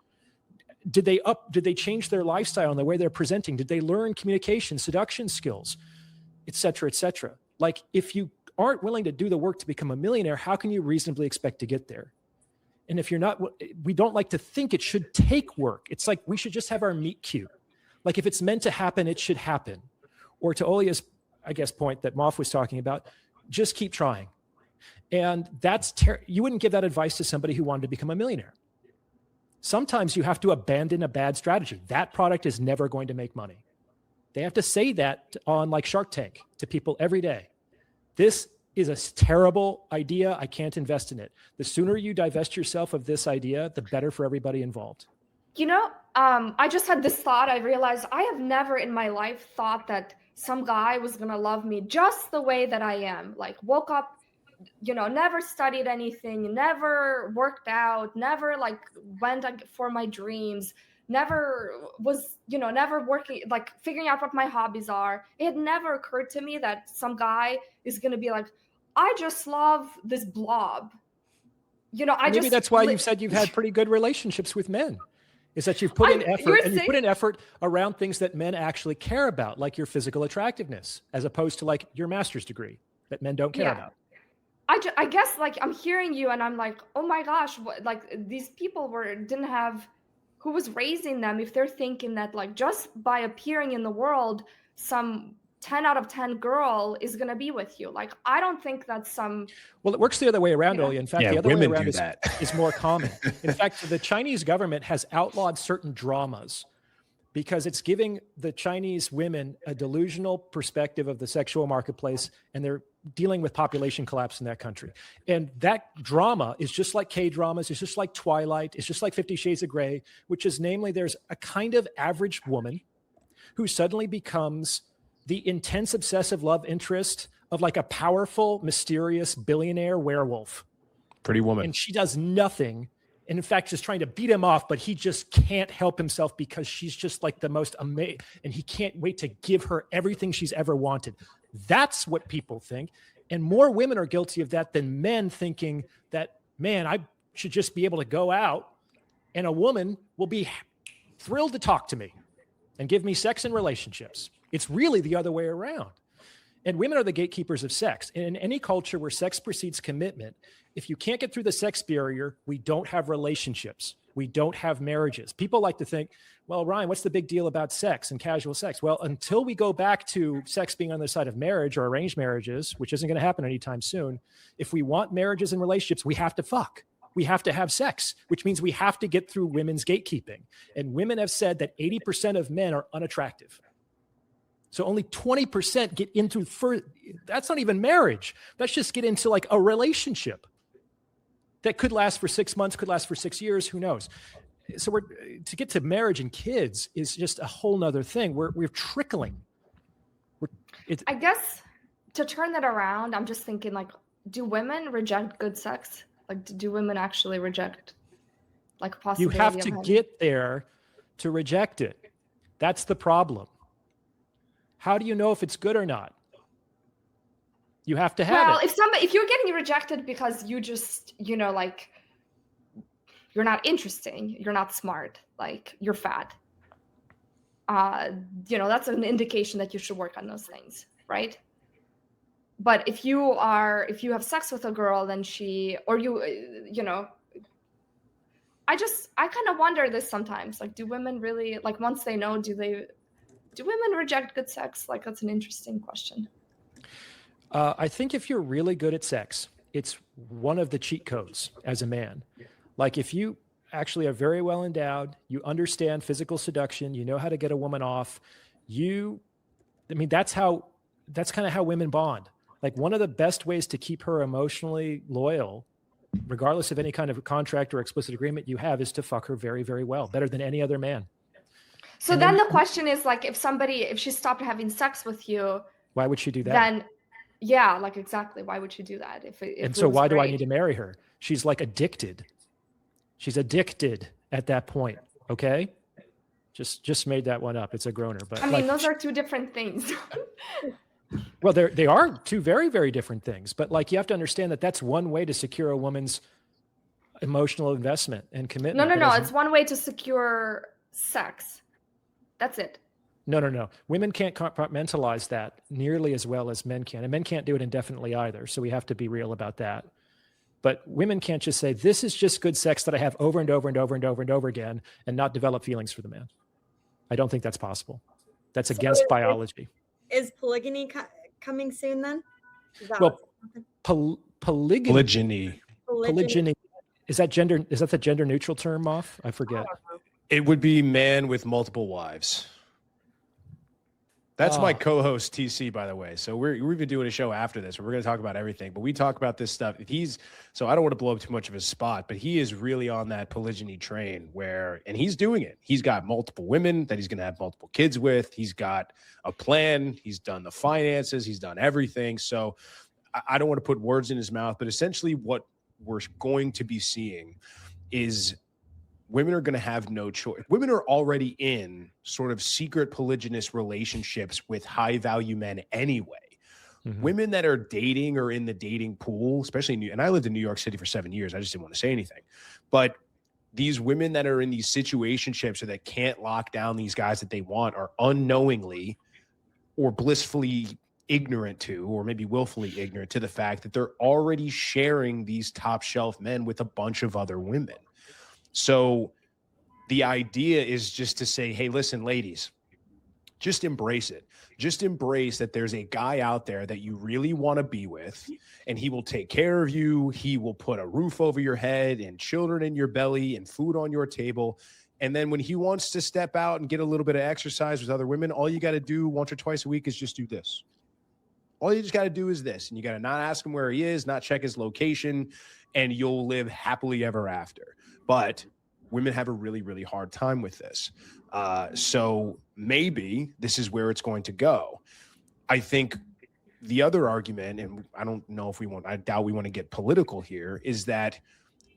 Did they change their lifestyle and the way they're presenting? Did they learn communication, seduction skills, et cetera, et cetera? Like, if you aren't willing to do the work to become a millionaire, how can you reasonably expect to get there? And if you're not, we don't like to think it should take work. It's like we should just have our meet cute. Like, if it's meant to happen, it should happen. Or to Olya's, I guess, point that Moff was talking about, just keep trying. And you wouldn't give that advice to somebody who wanted to become a millionaire. Sometimes you have to abandon a bad strategy. That product is never going to make money. They have to say that on like Shark Tank to people every day. This is a terrible idea. I can't invest in it. The sooner you divest yourself of this idea, the better for everybody involved. I just had this thought. I realized I have never in my life thought that some guy was going to love me just the way that I am. Like, woke up, never studied anything, never worked out, never like went for my dreams, never was, never working, like figuring out what my hobbies are. It had never occurred to me that some guy is going to be like, I just love this blob. Maybe that's why you've said you've had pretty good relationships with men. is that you've put in you're effort, and you saying- put in effort around things that men actually care about, like your physical attractiveness, as opposed to like your master's degree that men don't care Yeah. about. I guess like I'm hearing you and I'm like, oh my gosh, what, like these people didn't have who was raising them if they're thinking that like just by appearing in the world, some 10 out of 10 girl is gonna be with you. Like I don't think that's some. Well, it works the other way around, Yeah. Olya. In fact, Yeah, the other way women around do is, that. is more common. In fact, the Chinese government has outlawed certain dramas because it's giving the Chinese women a delusional perspective of the sexual marketplace, and they're dealing with population collapse in that country. And that drama is just like K-dramas, it's just like Twilight, it's just like 50 Shades of Grey, which is namely there's a kind of average woman who suddenly becomes the intense obsessive love interest of like a powerful, mysterious billionaire werewolf. Pretty Woman. And she does nothing. And in fact, just trying to beat him off, but he just can't help himself because she's just like the most amazing, and he can't wait to give her everything she's ever wanted. That's what people think. And more women are guilty of that than men, thinking that, man, I should just be able to go out and a woman will be thrilled to talk to me and give me sex and relationships. It's really the other way around. And women are the gatekeepers of sex. And in any culture where sex precedes commitment, if you can't get through the sex barrier, we don't have relationships. We don't have marriages. People like to think, well, Ryan, what's the big deal about sex and casual sex? Well, until we go back to sex being on the side of marriage or arranged marriages, which isn't going to happen anytime soon, if we want marriages and relationships, we have to fuck. We have to have sex, which means we have to get through women's gatekeeping. And women have said that 80% of men are unattractive. So only 20% get into that's not even marriage. That's just get into like a relationship that could last for 6 months, could last for 6 years, who knows? So to get to marriage and kids is just a whole nother thing. We're trickling. I guess to turn that around, I'm just thinking like, do women reject good sex? Like, do women actually reject like possibility? You have of to having- get there to reject it. That's the problem. How do you know if it's good or not? You have to have Well, it. if you're getting rejected because you just, like you're not interesting, you're not smart, like you're fat, that's an indication that you should work on those things, right? But if you have sex with a girl, then I kind of wonder this sometimes, like, do women really, like, once they know, do women reject good sex? Like, that's an interesting question. I think if you're really good at sex, it's one of the cheat codes as a man. Like if you actually are very well endowed, you understand physical seduction, you know how to get a woman off, that's kind of how women bond. Like one of the best ways to keep her emotionally loyal, regardless of any kind of contract or explicit agreement you have, is to fuck her very, very well, better than any other man. So And then the question is like, if she stopped having sex with you, why would she do that? then yeah, like exactly. Why would she do that? And so why do I need to marry her? She's like addicted. She's addicted at that point. Okay. Just made that one up. It's a groaner, but I mean, those are two different things. Well, they are two very, very different things, but like you have to understand that that's one way to secure a woman's emotional investment and commitment. No. It's one way to secure sex. That's it. No. Women can't compartmentalize that nearly as well as men can, and men can't do it indefinitely either. So we have to be real about that. But women can't just say, this is just good sex that I have over and over and over and over and over again and not develop feelings for the man. I don't think that's possible. That's against biology. Is polygyny coming soon then? Is that Well, what's- polygyny. polygyny. Is that the gender neutral term, Moff? I forget. I don't know. It would be man with multiple wives. That's my Oh. co-host TC, by the way. So we've been doing a show after this where we're going to talk about everything, but we talk about this stuff. So I don't want to blow up too much of his spot, but he is really on that polygyny train and he's doing it. He's got multiple women that he's going to have multiple kids with. He's got a plan. He's done the finances. He's done everything. So I don't want to put words in his mouth, but essentially what we're going to be seeing is women are going to have no choice. Women are already in sort of secret polygynous relationships with high value men anyway. Mhm. Women that are dating or in the dating pool, especially and I lived in New York City for 7 years. I just didn't want to say anything, but these women that are in these situationships or that can't lock down these guys that they want are unknowingly or blissfully ignorant to, or maybe willfully ignorant to the fact that they're already sharing these top shelf men with a bunch of other women. So the idea is just to say, hey, listen, ladies, just embrace it. Just embrace that there's a guy out there that you really want to be with, and he will take care of you. He will put a roof over your head and children in your belly and food on your table. And then when he wants to step out and get a little bit of exercise with other women, all you got to do once or twice a week is just do this. All you just got to do is this. And you got to not ask him where he is, not check his location, and you'll live happily ever after. But women have a really, really hard time with this. So maybe this is where it's going to go. I think the other argument, and I don't know if I doubt we want to get political here, is that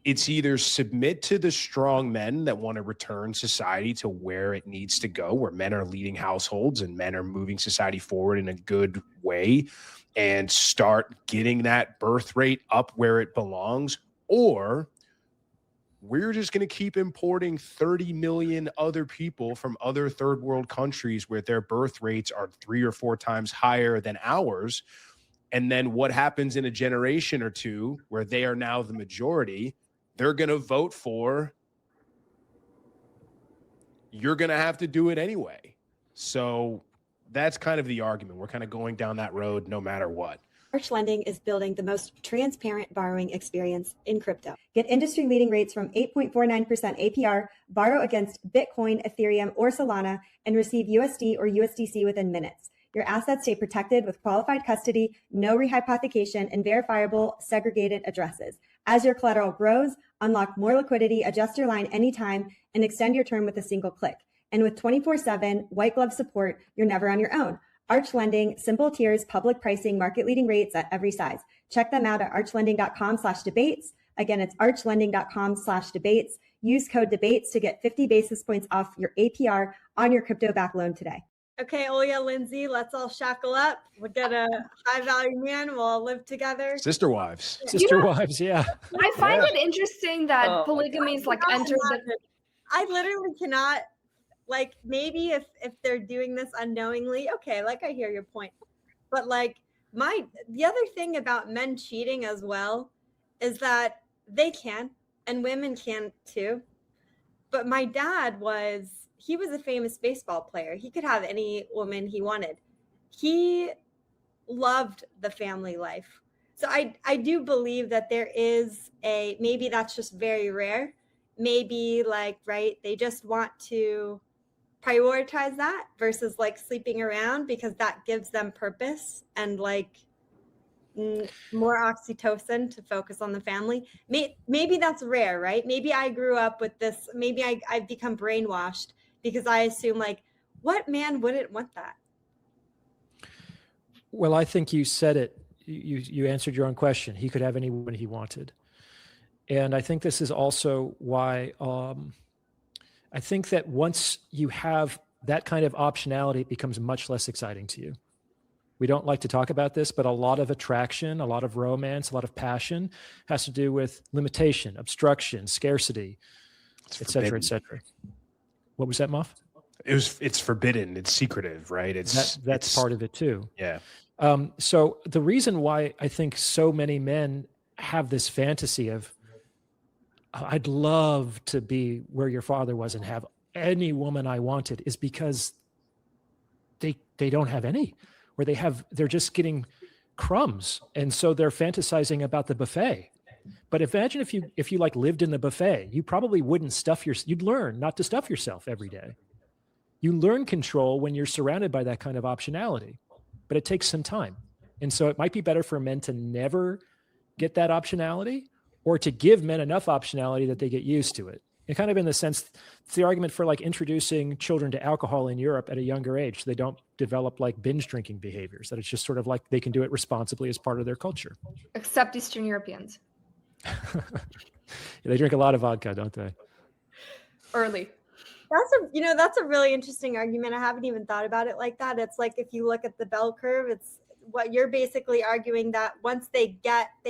it's either submit to the strong men that want to return society to where it needs to go, where men are leading households and men are moving society forward in a good way, and start getting that birth rate up where it belongs, or we're just going to keep importing 30 million other people from other third world countries where their birth rates are 3 or 4 times higher than ours. And then what happens in a generation or two where they are now the majority, they're going to vote for, you're going to have to do it anyway. So that's kind of the argument. We're kind of going down that road no matter what. Arch Lending is building the most transparent borrowing experience in crypto. Get industry-leading rates from 8.49% APR, borrow against Bitcoin, Ethereum, or Solana, and receive USD or USDC within minutes. Your assets stay protected with qualified custody, no rehypothecation, and verifiable segregated addresses. As your collateral grows, unlock more liquidity, adjust your line anytime, and extend your term with a single click. And with 24/7 white glove support, you're never on your own. Arch Lending, simple tiers, public pricing, market-leading rates at every size. Check them out at archlending.com/debates. Again, it's archlending.com/debates. Use code debates to get 50 basis points off your APR on your crypto-backed loan today. Okay, Olya, Lindsey, let's all shackle up. We'll get a high-value man. We'll all live together. Sister wives. Sister wives, yeah. I find it interesting that polygamy is like entered the. I literally cannot. Like, maybe if they're doing this unknowingly, okay, like I hear your point. But like the other thing about men cheating as well is that they can, and women can too. But my dad he was a famous baseball player. He could have any woman he wanted. He loved the family life. So I do believe that there is maybe that's just very rare. Maybe they just want to prioritize that versus like sleeping around because that gives them purpose and like more oxytocin to focus on the family. Maybe that's rare, right? Maybe I grew up with this. Maybe I've become brainwashed because I assume like, what man wouldn't want that? Well, I think you said it. You answered your own question. He could have any woman he wanted. And I think this is also why I think that once you have that kind of optionality, it becomes much less exciting to you. We don't like to talk about this, but a lot of attraction, a lot of romance, a lot of passion has to do with limitation, obstruction, scarcity, et cetera, et cetera. What was that, Moff? It's forbidden. It's secretive, right? That's part of it too. Yeah. So the reason why I think so many men have this fantasy of, I'd love to be where your father was and have any woman I wanted is because they don't have any, or they're just getting crumbs. And so they're fantasizing about the buffet. But imagine if you like lived in the buffet, you probably wouldn't you'd learn not to stuff yourself every day. You learn control when you're surrounded by that kind of optionality, but it takes some time. And so it might be better for men to never get that optionality, or to give men enough optionality that they get used to it. And kind of in the sense, it's the argument for like introducing children to alcohol in Europe at a younger age. So they don't develop like binge drinking behaviors, that it's just sort of like they can do it responsibly as part of their culture. Except Eastern Europeans. They drink a lot of vodka, don't they? Early. That's a really interesting argument. I haven't even thought about it like that. It's like, if you look at the bell curve, it's what you're basically arguing, that once they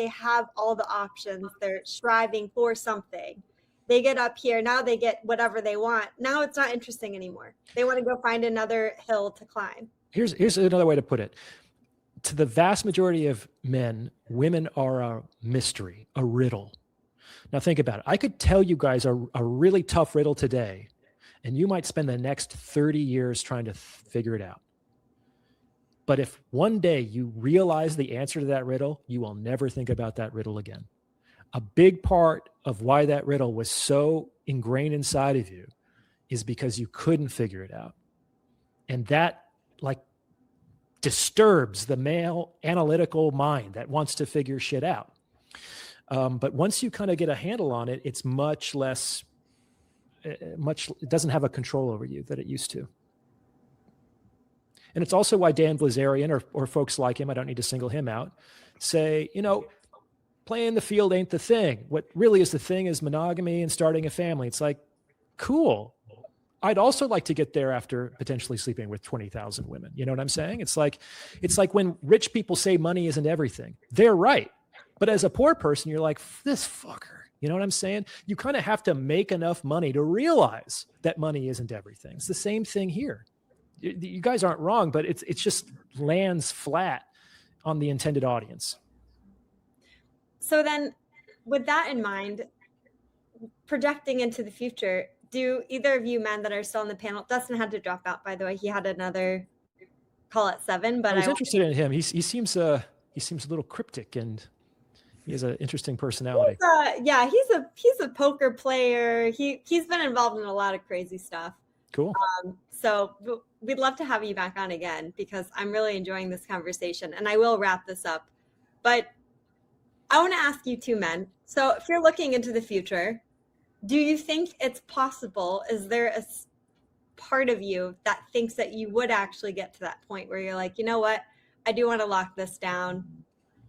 have all the options, they're striving for something. They get up here. Now they get whatever they want. Now it's not interesting anymore. They want to go find another hill to climb. Here's another way to put it. To the vast majority of men, women are a mystery, a riddle. Now think about it. I could tell you guys a really tough riddle today, and you might spend the next 30 years trying to figure it out. But if one day you realize the answer to that riddle, you will never think about that riddle again. A big part of why that riddle was so ingrained inside of you is because you couldn't figure it out. And that like disturbs the male analytical mind that wants to figure shit out. But once you kind of get a handle on it, it's much less, it doesn't have a control over you that it used to. And it's also why Dan Blazarian or folks like him, I don't need to single him out, say, you know, playing the field ain't the thing. What really is the thing is monogamy and starting a family. It's like, cool. I'd also like to get there after potentially sleeping with 20,000 women. You know what I'm saying? It's like when rich people say money isn't everything. They're right. But as a poor person, you're like, this fucker. You know what I'm saying? You kind of have to make enough money to realize that money isn't everything. It's the same thing here. You guys aren't wrong, but it's just lands flat on the intended audience. So then with that in mind, projecting into the future, do either of you men that are still on the panel, Dustin had to drop out, by the way. He had another call at 7, but I was interested in him. He seems a little cryptic and he has an interesting personality. He's a poker player. He's been involved in a lot of crazy stuff. Cool. So we'd love to have you back on again because I'm really enjoying this conversation, and I will wrap this up. But I want to ask you two men. So if you're looking into the future, do you think it's possible? Is there a part of you that thinks that you would actually get to that point where you're like, you know what, I do want to lock this down?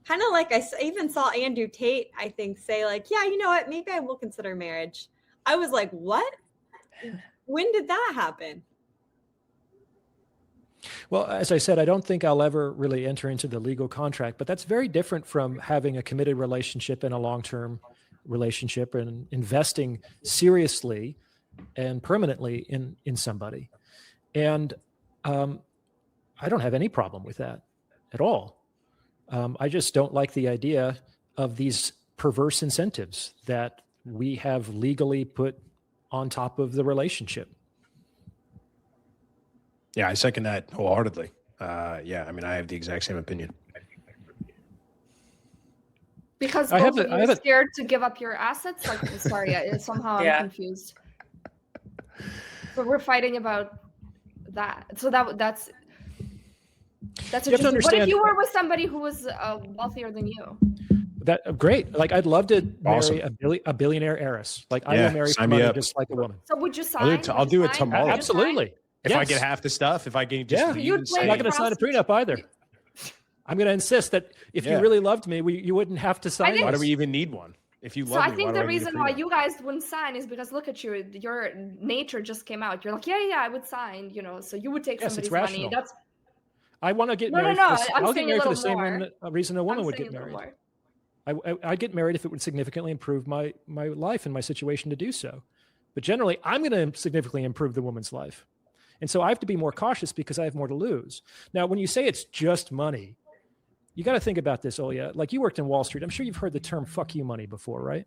Kind of like I even saw Andrew Tate, I think, say like, yeah, you know what, maybe I will consider marriage. I was like, what? When did that happen? Well, as I said, I don't think I'll ever really enter into the legal contract, but that's very different from having a committed relationship and a long-term relationship and investing seriously and permanently in somebody. And I don't have any problem with that at all. I just don't like the idea of these perverse incentives that we have legally put on top of the relationship. Yeah, I second that wholeheartedly. Yeah, I mean, I have the exact same opinion. Because both of you are scared to give up your assets? Like, sorry, somehow I'm confused. So we're fighting about that. So that's interesting. What if you were with somebody who was wealthier than you? That great. Like, I'd love to marry a billionaire heiress. Like, I will marry somebody just like a woman. So would you sign? I'll do it tomorrow. Absolutely. If I get half the stuff, if I can just I'm not going to sign a prenup either. I'm going to insist that if you really loved me, you wouldn't have to sign. Why do we even need one? If you love me, I think the reason why you guys wouldn't sign is because look at you, your nature just came out. You're like, yeah, I would sign. You know, so you would take somebody's money. I want to get married. No. I'll get married for the same reason a woman would get married. I'd get married if it would significantly improve my life and my situation to do so. But generally, I'm going to significantly improve the woman's life. And so I have to be more cautious because I have more to lose. Now, when you say it's just money, you got to think about this, Olya. Like, you worked in Wall Street. I'm sure you've heard the term "fuck you money" before, right?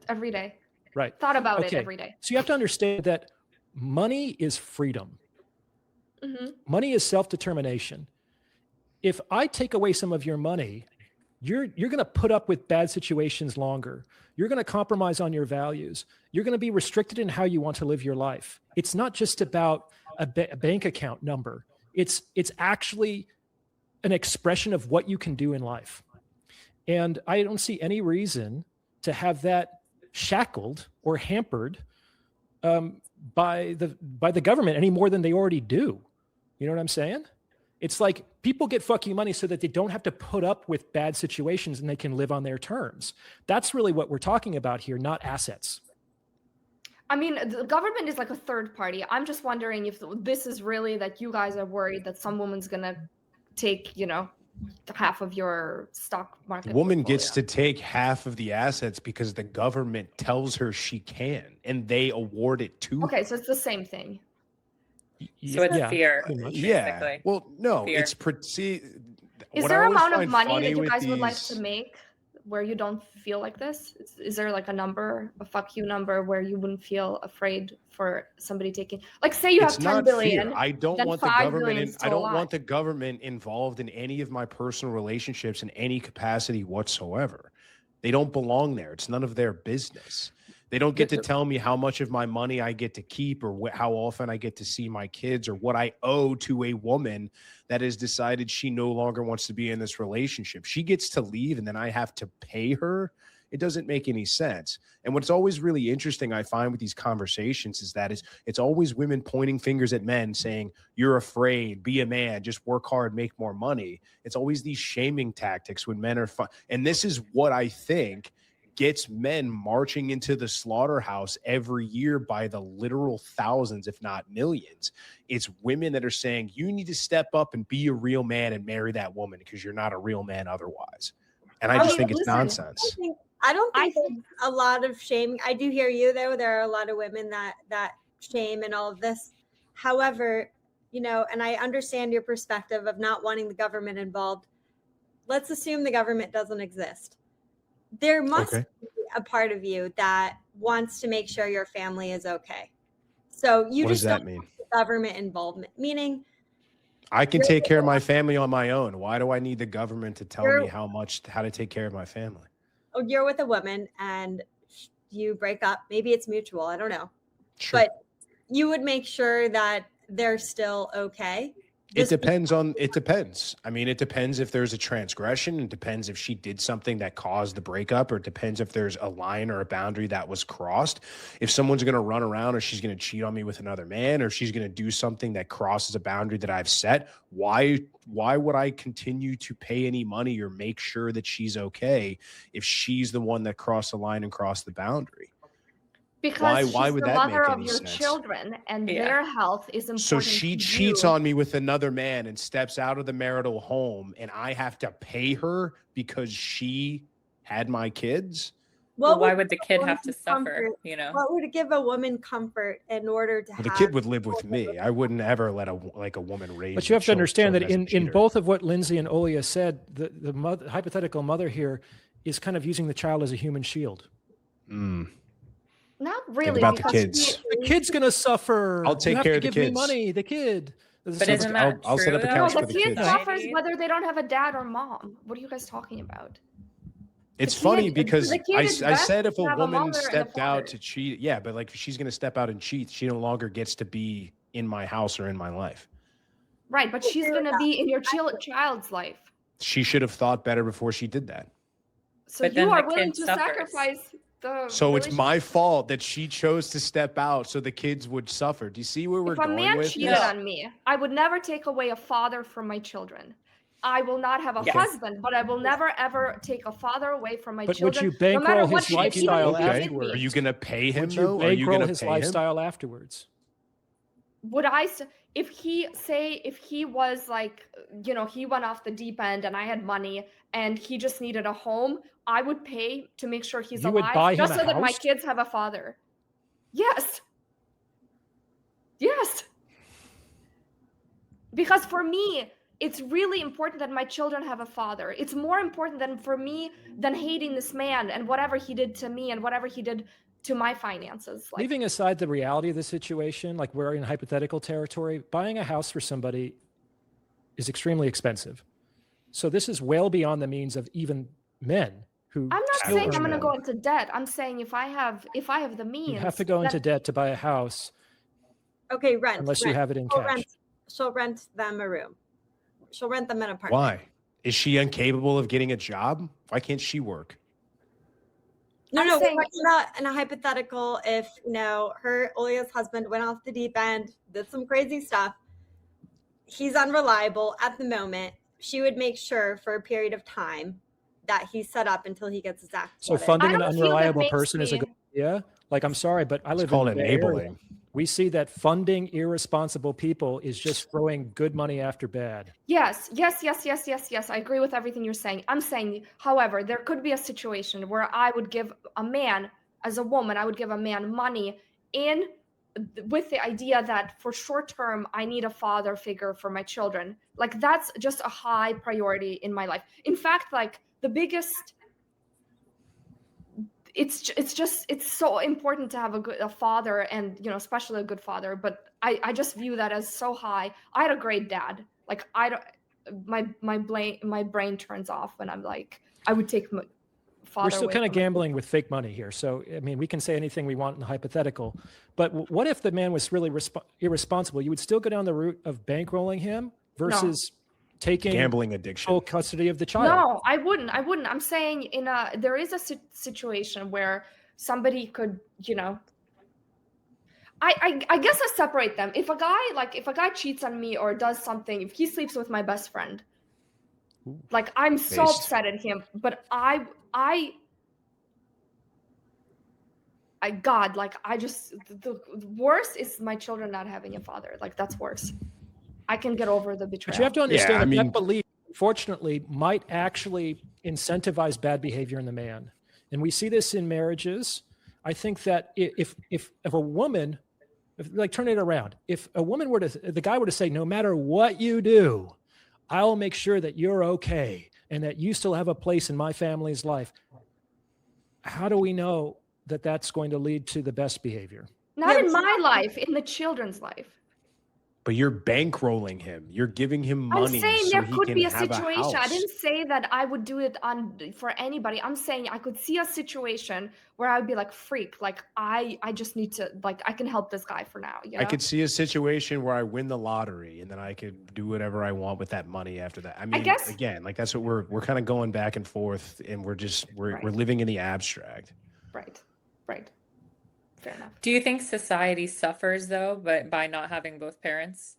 Every day. Right. Thought about it every day. So you have to understand that money is freedom. Mm-hmm. Money is self-determination. If I take away some of your money, you're going to put up with bad situations longer. You're going to compromise on your values. You're going to be restricted in how you want to live your life. It's not just about a bank account number. It's actually an expression of what you can do in life. And I don't see any reason to have that shackled or hampered by the government any more than they already do. You know what I'm saying? It's like people get fuck you money so that they don't have to put up with bad situations and they can live on their terms. That's really what we're talking about here, not assets. I mean, the government is like a third party. I'm just wondering if this is really that you guys are worried that some woman's going to take, half of your stock market. The woman gets portfolio. to take half of the assets because the government tells her she can, and they award it to Okay, her. so it's the same thing. So it's Yeah, fear, pretty much. Yeah. basically. Well, no, Fear. it's see. Is what there I an always amount of find money funny that you with guys would like these- to make where you don't feel like this? Is there like a number, a fuck you number, where you wouldn't feel afraid for somebody taking, like, say you It's have 10 not billion, fear. I don't then want the 5 government. billion's I still don't a lot. want the government involved in any of my personal relationships in any capacity whatsoever. They don't belong there. It's none of their business. They don't get to tell me how much of my money I get to keep or how often I get to see my kids or what I owe to a woman that has decided she no longer wants to be in this relationship. She gets to leave and then I have to pay her. It doesn't make any sense. And what's always really interesting, I find, with these conversations is that it's always women pointing fingers at men saying, you're afraid, be a man, just work hard, make more money. It's always these shaming tactics when men are fun. And this is what I think gets men marching into the slaughterhouse every year by the literal thousands, if not millions. It's women that are saying, you need to step up and be a real man and marry that woman because you're not a real man otherwise. And I just think it's nonsense. I don't think I there's a lot of shame. I do hear you though. There are a lot of women that shame and all of this. However, you know, and I understand your perspective of not wanting the government involved. Let's assume the government doesn't exist. There must be a part of you that wants to make sure your family is okay. So you What just does that don't mean? want the government involvement, meaning I can take care of my family on my own. Why do I need the government to tell You're- me how to take care of my family? oh, you're with a woman and you break up. Maybe it's mutual. I don't know. Sure. But you would make sure that they're still okay. It depends. I mean, it depends if there's a transgression. It depends if she did something that caused the breakup, or it depends if there's a line or a boundary that was crossed. If someone's going to run around or she's going to cheat on me with another man, or she's going to do something that crosses a boundary that I've set, why would I continue to pay any money or make sure that she's okay if she's the one that crossed the line and crossed the boundary? Because Why she's would the that mother make of any your sense? children, and Yeah. their health is important. So she to cheats you. on me with another man and steps out of the marital home, and I have to pay her because she had my kids? Well, why would would the give a kid woman have to suffer, comfort? you know? What would give a woman comfort in order to Well, the have kid would live with me. I wouldn't ever let a woman raise. But you have to understand that in in both of what Lindsey and Olya said, the hypothetical mother here is kind of using the child as a human shield. Not really. about the because kids. The kid's gonna suffer. I'll take You have care to of the give me kids. money. The kid. But isn't that I'll set true, up though? accounts No, for the the kid kids. suffers whether they don't have a dad or mom. What are you guys talking about? It's The funny kid- because the kid I is best said if to a have a woman mother and a stepped out father. to cheat, yeah, but like if she's going to step out and cheat, she no longer gets to be in my house or in my life. Right, but she's gonna be in your child's life. She should have thought better before she did that. So But you then are the willing kid to suffers. sacrifice the. So it's my relationship. fault that she chose to step out so the kids would suffer. Do you see where we're If a going man with cheated this? on me, I would never take away a father from my children. I will not have a Yes. husband, but I will never ever take a father away from my But would children. you no matter bankroll what his she did, even lifestyle if he did afterwards? Are me. you going to pay him Would you though? Are you bankroll going to his pay him? lifestyle afterwards? Would I if he was like, you know, he went off the deep end and I had money and he just needed a home, I would pay to make sure he's You would alive buy him just a so that my house? kids have a father. Yes. Because for me, it's really important that my children have a father. It's more important than hating this man and whatever he did to me and whatever he did to my finances. Like, Leaving aside the reality of the situation, like we're in hypothetical territory, buying a house for somebody is extremely expensive. So this is well beyond the means of even men who. I'm not still saying earn I'm going to more. go into debt. I'm saying if I have the means, You have to go into debt to buy a house okay, rent. unless you have it in She'll cash. she'll rent them a room. She'll rent them an apartment. Why? Is she incapable of getting a job? Why can't she work? No, I'm no, saying- we're talking about in a hypothetical if, you know, Olya's husband went off the deep end, did some crazy stuff. He's unreliable at the moment. She would make sure for a period of time that he's set up until he gets his act So sorted. funding I an don't feel that unreliable makes person is a me- good idea. Like, I'm sorry, but I It's live called in the Bay Area. enabling. we see that funding irresponsible people is just throwing good money after bad. Yes. I agree with everything you're saying. I'm saying, however, there could be a situation where I would give a man, as a woman, I would give a man money with the idea that for short term, I need a father figure for my children. Like that's just a high priority in my life. In fact, like the biggest, it's so important to have a father, and especially a good father. But I just view that as so high. I had a great dad. Like I don't, my brain turns off when I'm like, I would take my father. We're still away kind of from my gambling with fake money here. So, I mean, we can say anything we want in the hypothetical, but what if the man was really irresponsible? You would still go down the route of bankrolling him versus taking gambling addiction, full custody of the child. No, I wouldn't. I'm saying there is a situation where somebody could, I guess I separate them. If a guy cheats on me or does something, if he sleeps with my best friend, like I'm so upset at him, but the worst is my children not having a father. Like that's worse. I can get over the betrayal. But you have to understand that belief, fortunately, might actually incentivize bad behavior in the man. And we see this in marriages. I think that if a woman, turn it around, if a woman the guy were to say, no matter what you do, I'll make sure that you're okay and that you still have a place in my family's life. How do we know that that's going to lead to the best behavior? Not in my life, in the children's life. But you're bankrolling him. You're giving him money. I'm saying so there he could can be a have situation. house. I didn't say that I would do it for anybody. I'm saying I could see a situation where I would be like, freak, like I just need to, like, I can help this guy for now. I could see a situation where I win the lottery and then I could do whatever I want with that money after that. I mean, again, like that's what we're kind of going back and forth, and we're living in the abstract. Right. Fair enough. Do you think society suffers though, but by not having both parents?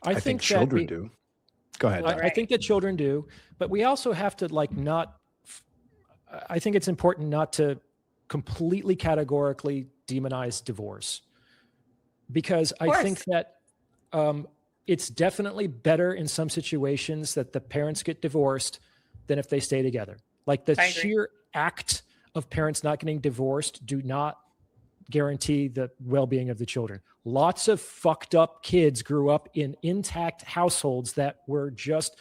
I think children do. Go ahead. I think that children do, but we also have to I think it's important not to completely categorically demonize divorce, because I think that it's definitely better in some situations that the parents get divorced than if they stay together. Like the sheer act of parents not getting divorced do not guarantee the well-being of the children. Lots of fucked up kids grew up in intact households that were just,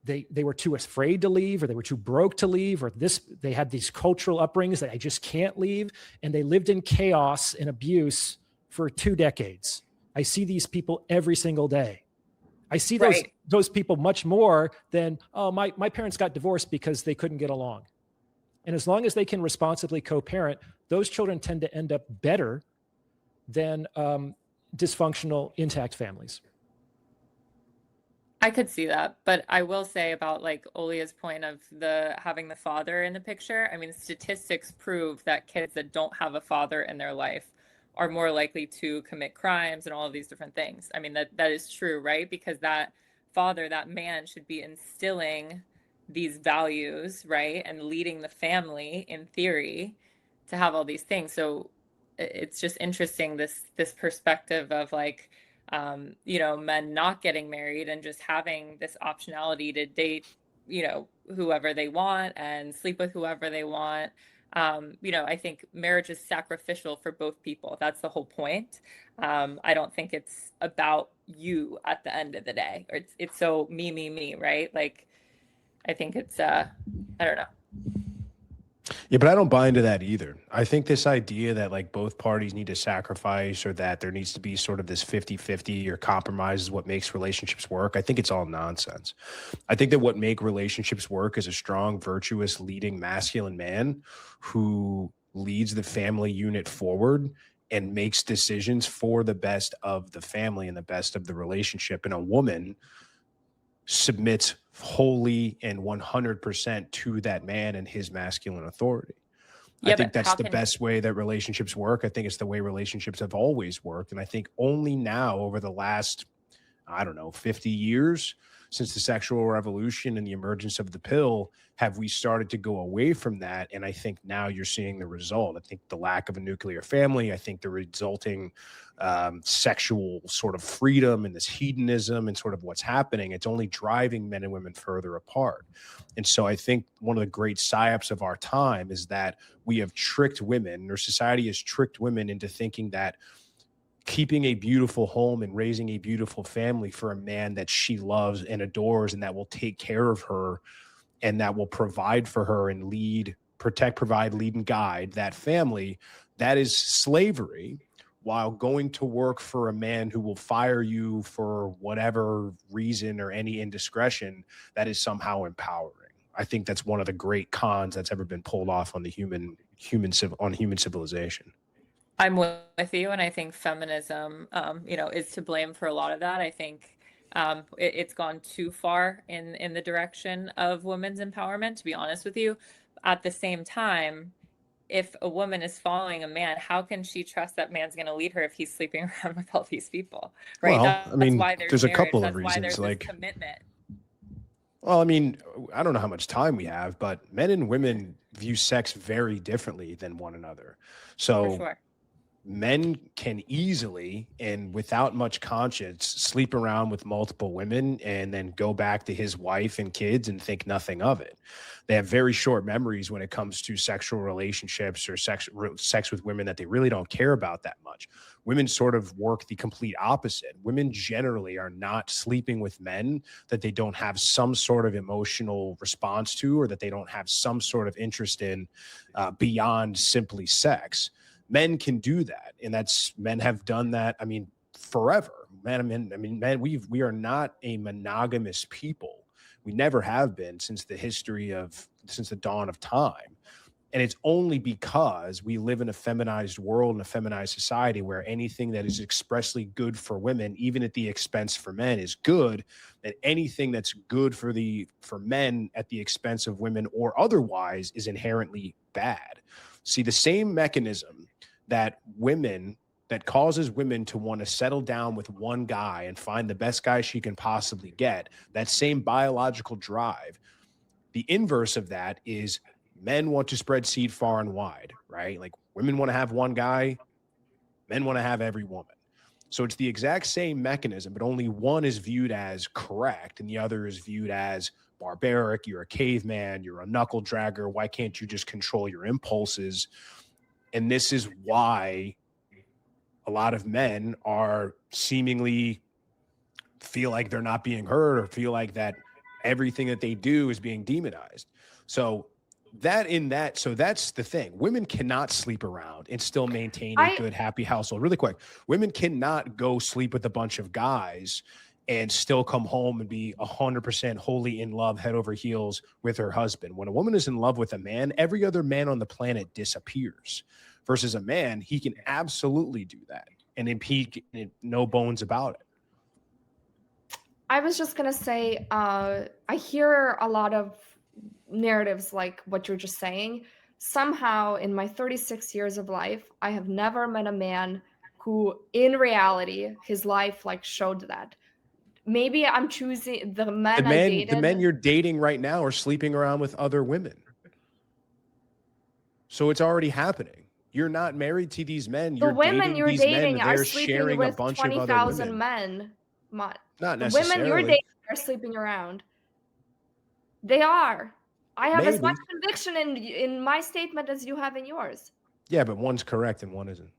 they were too afraid to leave, or they were too broke to leave, or they had these cultural upbringings that I just can't leave. And they lived in chaos and abuse for 2 decades. I see these people every single day. I see those people much more than, my parents got divorced because they couldn't get along. And as long as they can responsibly co-parent, those children tend to end up better than dysfunctional, intact families. I could see that, but I will say about like Olya's point of having the father in the picture. I mean, statistics prove that kids that don't have a father in their life are more likely to commit crimes and all of these different things. I mean, that is true, right? Because that father, that man, should be instilling these values, right, and leading the family in theory to have all these things. So it's just interesting, this perspective of like men not getting married and just having this optionality to date whoever they want and sleep with whoever they want. I think marriage is sacrificial for both people. That's the whole point. I don't think it's about you at the end of the day, or it's so me, right? Like I think it's I don't know. Yeah, but I don't buy into that either. I think this idea that like both parties need to sacrifice, or that there needs to be sort of this 50-50 or compromise is what makes relationships work. I think it's all nonsense. I think that what make relationships work is a strong, virtuous, leading masculine man who leads the family unit forward and makes decisions for the best of the family and the best of the relationship. And a woman submits wholly and 100% to that man and his masculine authority. I think that's the best way that relationships work. I think it's the way relationships have always worked. And I think only now, over the last, 50 years, since the sexual revolution and the emergence of the pill have we started to go away from that. And I think now you're seeing the result. I think the lack of a nuclear family, I think the resulting sexual sort of freedom and this hedonism and sort of what's happening, it's only driving men and women further apart. And so I think one of the great psyops of our time is that we have tricked women, or society has tricked women into thinking that keeping a beautiful home and raising a beautiful family for a man that she loves and adores and that will take care of her and that will provide for her and lead, protect, provide, lead, and guide that family, that is slavery, while going to work for a man who will fire you for whatever reason or any indiscretion, that is somehow empowering. I think that's one of the great cons that's ever been pulled off on the human civilization. I'm with you, and I think feminism, is to blame for a lot of that. I think it's gone too far in the direction of women's empowerment, to be honest with you. At the same time, if a woman is following a man, how can she trust that man's going to lead her if he's sleeping around with all these people? Right? Well, That's why there's a couple of That's why reasons, there's like this commitment. Well, I don't know how much time we have, but men and women view sex very differently than one another. So For sure. men can easily and without much conscience sleep around with multiple women and then go back to his wife and kids and think nothing of it. They have very short memories when it comes to sexual relationships or sex with women that they really don't care about that much. Women sort of work the complete opposite. Women generally are not sleeping with men that they don't have some sort of emotional response to, or that they don't have some sort of interest in beyond simply sex. Men can do that, and men have done that. Forever. Men. We are not a monogamous people. We never have been since the dawn of time. And it's only because we live in a feminized world and a feminized society where anything that is expressly good for women, even at the expense for men, is good. And anything that's good for men at the expense of women or otherwise is inherently bad. See, the same mechanism that causes women to want to settle down with one guy and find the best guy she can possibly get, that same biological drive, the inverse of that is men want to spread seed far and wide, right? Like women want to have one guy, men want to have every woman. So it's the exact same mechanism, but only one is viewed as correct and the other is viewed as barbaric. You're a caveman, you're a knuckle dragger. Why can't you just control your impulses? And this is why a lot of men are seemingly feel like they're not being heard or feel like that everything that they do is being demonized. So that's the thing. Women cannot sleep around and still maintain a good, happy household. Really quick. Women cannot go sleep with a bunch of guys and still come home and be 100% wholly in love, head over heels with her husband. When a woman is in love with a man, every other man on the planet disappears. Versus a man, he can absolutely do that and impede, no bones about it. I was just going to say, I hear a lot of narratives like what you're just saying. Somehow in my 36 years of life, I have never met a man who in reality, his life showed that. Maybe I'm choosing the men I dated. The men you're dating right now are sleeping around with other women. So it's already happening. You're not married to these men. The women you're dating are sleeping with 20,000 men. Not necessarily. The women you're dating are sleeping around. They are. I have as much conviction in my statement as you have in yours. Yeah, but one's correct and one isn't.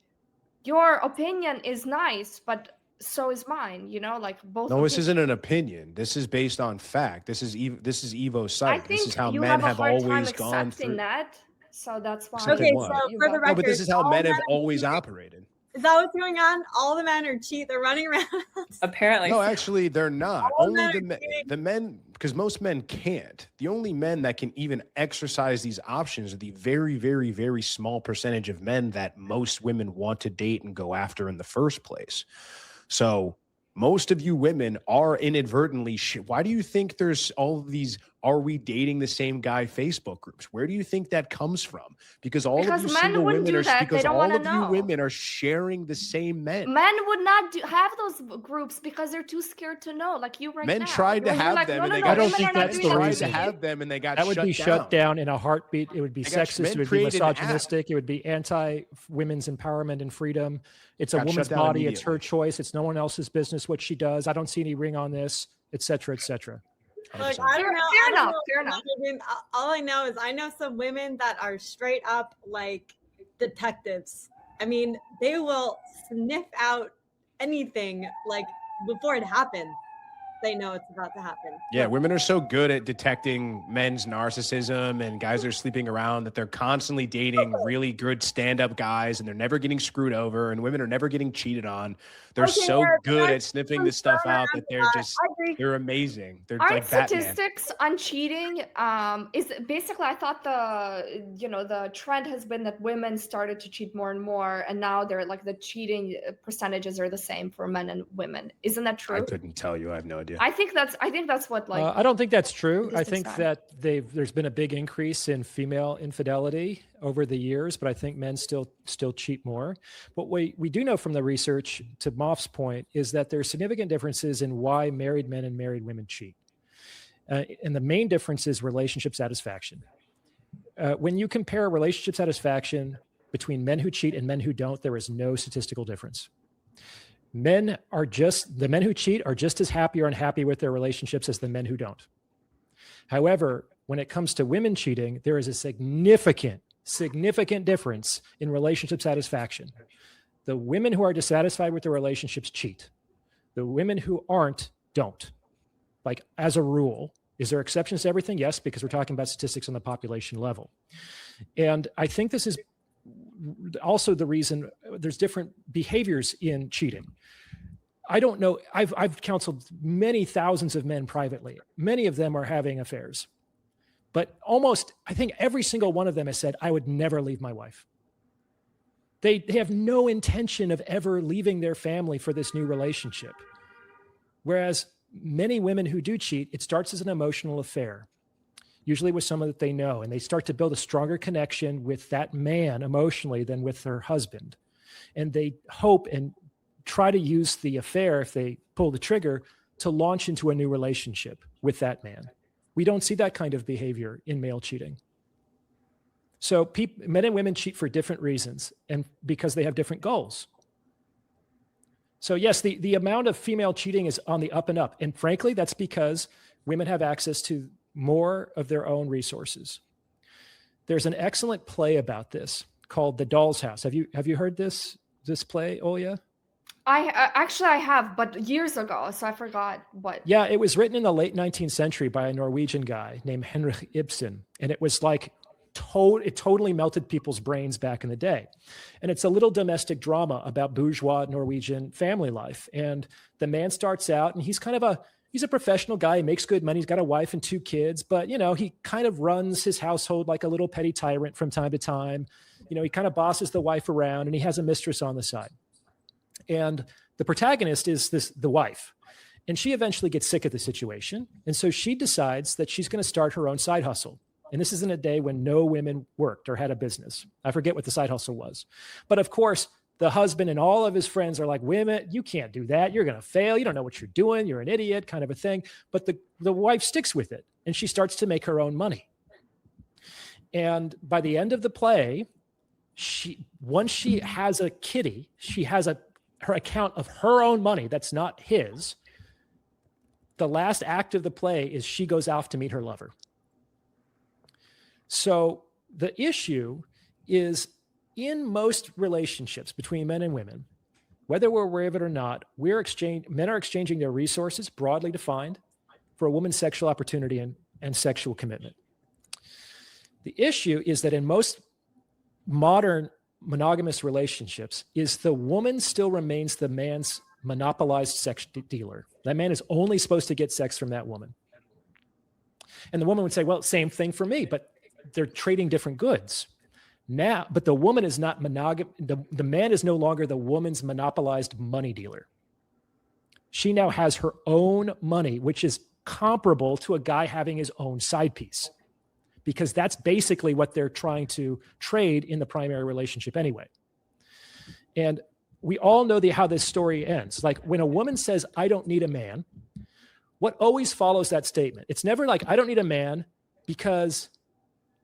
Your opinion is nice, but so is mine. Both. No, this isn't an opinion. This is based on fact. This is Evo's site. I think this is how you men have always gone through that. So that's why. Okay, so for the record, no, but this is how men have always operated. Is that what's going on? All the men are they're running around. Apparently. No, actually, they're not. All Only men the men, because most men can't. The only men that can even exercise these options are the very, very, very small percentage of men that most women want to date and go after in the first place. So most of you women are inadvertently why do you think there's all of these are we dating the same guy Facebook groups? Where do you think that comes from? Because all Because of you men single wouldn't women do are that. They because don't all wanna of you know. women are sharing the same men. Men would not have those groups because they're too scared to know, like you right now. Men tried to You're have like, them no, and no, they no, got I don't women think are not that's doing the that tried to reason. to me. have them and they got That would be shut down in a heartbeat. It would be They got- sexist. men It would be created an app. misogynistic. It would be anti-women's empowerment and freedom. It's a Got shut woman's down body. It's her immediately. choice. It's no one else's business what she does. I don't see any ring on this, et cetera, et cetera. Like, 100%. I don't know. Fair I don't enough, know fair about women. All I know is I know some women that are straight up like detectives. I mean, they will sniff out anything like before it happens. They know it's about to happen. Yeah, Like, women are so good at detecting men's narcissism and guys are sleeping around that they're constantly dating really good stand-up guys and they're never getting screwed over and women are never getting cheated on. They're Okay, so yeah, good but at sniffing this stuff out that they're just I agree. they're amazing. They're Aren't like Batman. statistics on cheating is basically, I thought the trend has been that women started to cheat more and more, and now they're like the cheating percentages are the same for men and women. Isn't that I true? couldn't tell you. I have no idea. I think that's what like I don't think that's true. I statistics think are. that there's been a big increase in female infidelity over the years, but I think men still cheat more. What we do know from the research, to Moff's point, is that there are significant differences in why married men and married women cheat. And the main difference is relationship satisfaction. When you compare relationship satisfaction between men who cheat and men who don't, there is no statistical difference. The men who cheat are just as happy or unhappy with their relationships as the men who don't. However, when it comes to women cheating, there is a significant difference in relationship satisfaction. The women who are dissatisfied with their relationships cheat. The women who aren't don't. Like, as a rule. Is there exceptions to everything? Yes, because we're talking about statistics on the population level. And I think this is also the reason there's different behaviors in cheating. I don't know. I've counseled many thousands of men privately. Many of them are having affairs. But I think every single one of them has said, I would never leave my wife. They have no intention of ever leaving their family for this new relationship. Whereas many women who do cheat, it starts as an emotional affair, usually with someone that they know, and they start to build a stronger connection with that man emotionally than with their husband. And they hope and try to use the affair, if they pull the trigger, to launch into a new relationship with that man. We don't see that kind of behavior in male cheating. So men and women cheat for different reasons and because they have different goals. So yes, the amount of female cheating is on the up and up. And frankly, that's because women have access to more of their own resources. There's an excellent play about this called The Doll's House. Have you heard this play, Olya? I have, but years ago, so I forgot what. Yeah, it was written in the late 19th century by a Norwegian guy named Henrik Ibsen. And it was like, it totally melted people's brains back in the day. And it's a little domestic drama about bourgeois Norwegian family life. And the man starts out and he's a professional guy. He makes good money. He's got a wife and 2 kids, but he kind of runs his household like a little petty tyrant from time to time. He kind of bosses the wife around and he has a mistress on the side. And the protagonist is the wife. And she eventually gets sick of the situation. And so she decides that she's going to start her own side hustle. And this is in a day when no women worked or had a business. I forget what the side hustle was. But of course, the husband and all of his friends are like, women, you can't do that. You're going to fail. You don't know what you're doing. You're an idiot, kind of a thing. But the wife sticks with it. And she starts to make her own money. And by the end of the play, once she has a kitty, she has her account of her own money that's not his. The last act of the play is she goes off to meet her lover. So the issue is, in most relationships between men and women, whether we're aware of it or not, men are exchanging their resources, broadly defined, for a woman's sexual opportunity and sexual commitment. The issue is that in most modern monogamous relationships, is the woman still remains the man's monopolized sex dealer. That man is only supposed to get sex from that woman. And the woman would say, well, same thing for me, but they're trading different goods. Now, but the woman is not monogamous. The man is no longer the woman's monopolized money dealer. She now has her own money, which is comparable to a guy having his own side piece, because that's basically what they're trying to trade in the primary relationship anyway. And we all know how this story ends. Like when a woman says, I don't need a man, what always follows that statement? It's never like, I don't need a man because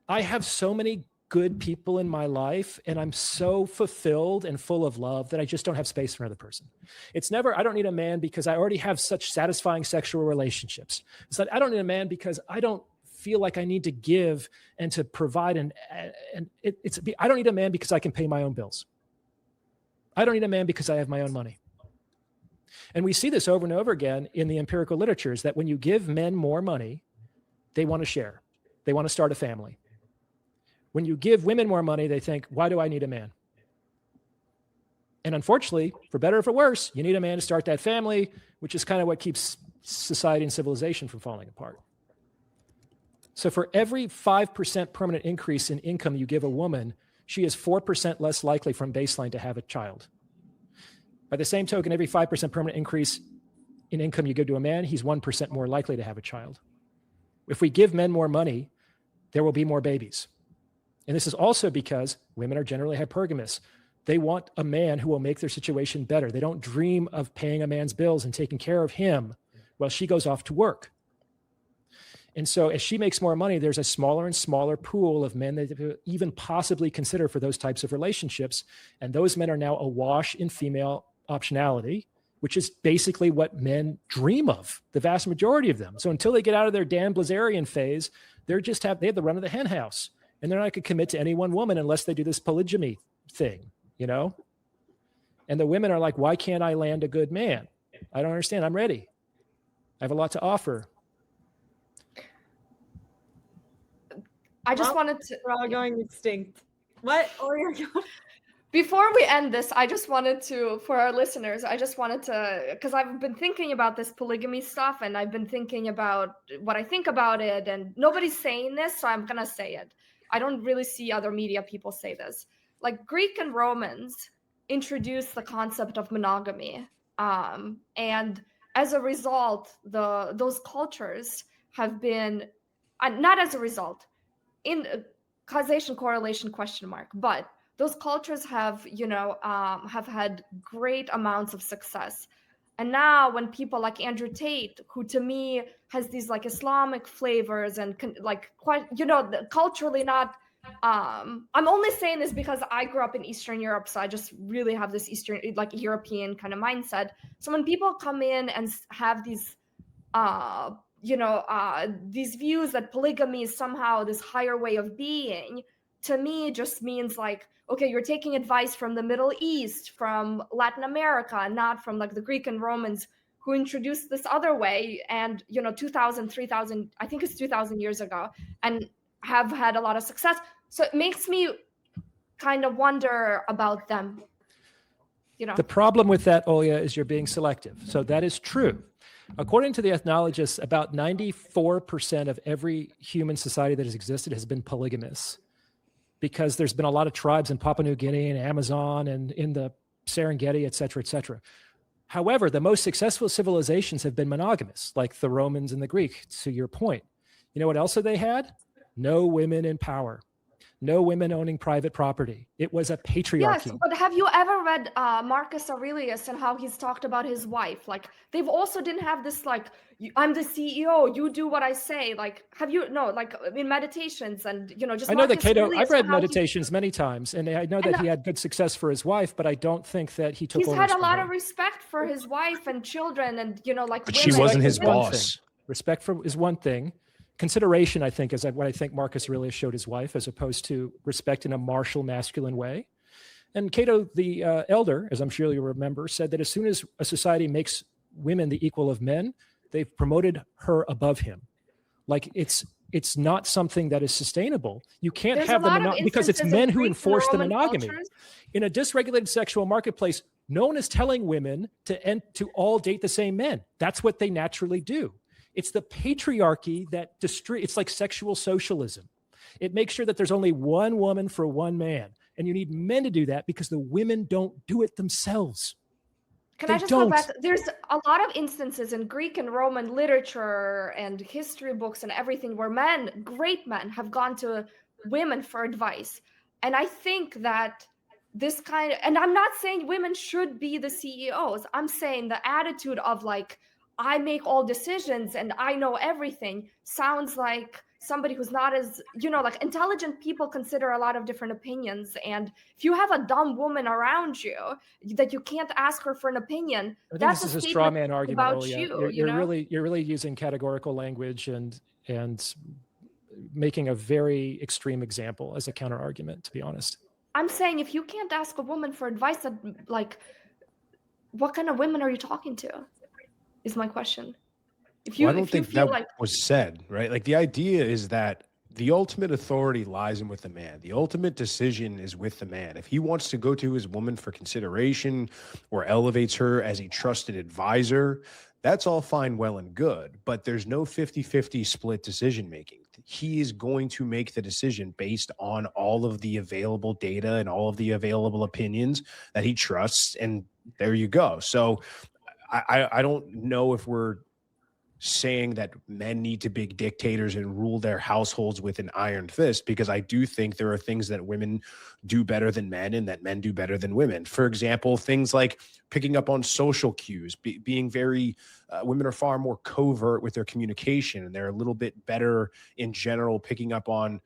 I have so many good people in my life and I'm so fulfilled and full of love that I just don't have space for another person. It's never, I don't need a man because I already have such satisfying sexual relationships. It's like, I don't need a man because I don't feel like I need to give and to provide. I don't need a man because I can pay my own bills. I don't need a man because I have my own money. And we see this over and over again in the empirical literature, is that when you give men more money, they want to share. They want to start a family. When you give women more money, they think, why do I need a man? And unfortunately, for better or for worse, you need a man to start that family, which is kind of what keeps society and civilization from falling apart. So for every 5% permanent increase in income you give a woman, she is 4% less likely from baseline to have a child. By the same token, every 5% permanent increase in income you give to a man, he's 1% more likely to have a child. If we give men more money, there will be more babies. And this is also because women are generally hypergamous. They want a man who will make their situation better. They don't dream of paying a man's bills and taking care of him while she goes off to work. And so as she makes more money, there's a smaller and smaller pool of men that even possibly consider for those types of relationships. And those men are now awash in female optionality, which is basically what men dream of, the vast majority of them. So until they get out of their Dan Blazerian phase, they have the run of the hen house. And they're not going to commit to any one woman unless they do this polygamy thing, you know? And the women are like, why can't I land a good man? I don't understand. I'm ready. I have a lot to offer. I just wanted to... We're all going extinct. What? Oh, you're going... Before we end this, I just wanted to, for our listeners, because I've been thinking about this polygamy stuff and I've been thinking about what I think about it, and nobody's saying this, so I'm going to say it. I don't really see other media people say this. Like Greek and Romans introduced the concept of monogamy. And as a result, those cultures have been, not as a result, in causation, correlation, question mark, but those cultures have had great amounts of success. And now when people like Andrew Tate, who to me has these like Islamic flavors and like quite, culturally not, I'm only saying this because I grew up in Eastern Europe. So I just really have this Eastern, like European kind of mindset. So when people come in and have these, these views that polygamy is somehow this higher way of being, to me just means like, okay, you're taking advice from the Middle East, from Latin America, not from like the Greek and Romans who introduced this other way. And, 2,000, 3,000, I think it's 2,000 years ago, and have had a lot of success. So it makes me kind of wonder about them. The problem with that, Olya, is you're being selective. So that is true. According to the ethnologists, about 94% of every human society that has existed has been polygamous, because there's been a lot of tribes in Papua New Guinea and Amazon and in the Serengeti, et cetera, et cetera. However, the most successful civilizations have been monogamous, like the Romans and the Greek, to your point. You know what else they had? No women in power. No women owning private property. It was a patriarchy. Yes, but have you ever read Marcus Aurelius and how he's talked about his wife? Like, they've also didn't have this, like, I'm the CEO, you do what I say. Like, have you, no, like in meditations and, just I know Marcus that Cato, Aurelius, I've read meditations many times, and I know that he had good success for his wife, but I don't think that he took he's ownership had a lot of of respect for his wife and children and, like, But women. she wasn't his One boss. thing. Respect is one thing. Consideration, I think, is what I think Marcus Aurelius showed his wife, as opposed to respect in a martial, masculine way. And Cato the Elder, as I'm sure you remember, said that as soon as a society makes women the equal of men, they've promoted her above him. Like it's not something that is sustainable. You can't There's have a lot the of because it's instances men of who Greek and enforce the Roman monogamy. cultures. In a dysregulated sexual marketplace, no one is telling women to all date the same men. That's what they naturally do. It's the patriarchy that it's like sexual socialism. It makes sure that there's only one woman for one man. And you need men to do that because the women don't do it themselves. Can They I just go don't. back? There's a lot of instances in Greek and Roman literature and history books and everything where men, great men, have gone to women for advice. And I think that this kind of, and I'm not saying women should be the CEOs. I'm saying the attitude of like, I make all decisions and I know everything sounds like somebody who's not as, like intelligent people consider a lot of different opinions. And if you have a dumb woman around you that you can't ask her for an opinion, I think that's this is a statement straw man argument, about Olya. you. You're really using categorical language and making a very extreme example as a counter argument, to be honest. I'm saying if you can't ask a woman for advice, that like, what kind of women are you talking to? Is my question. I don't think that was said, right? Like the idea is that the ultimate authority lies in with the man. The ultimate decision is with the man. If he wants to go to his woman for consideration or elevates her as a trusted advisor, that's all fine, well, and good. But there's no 50-50 split decision making. He is going to make the decision based on all of the available data and all of the available opinions that he trusts. And there you go. So I don't know if we're saying that men need to be dictators and rule their households with an iron fist, because I do think there are things that women do better than men and that men do better than women. For example, things like picking up on social cues, being very, women are far more covert with their communication, and they're a little bit better in general picking up on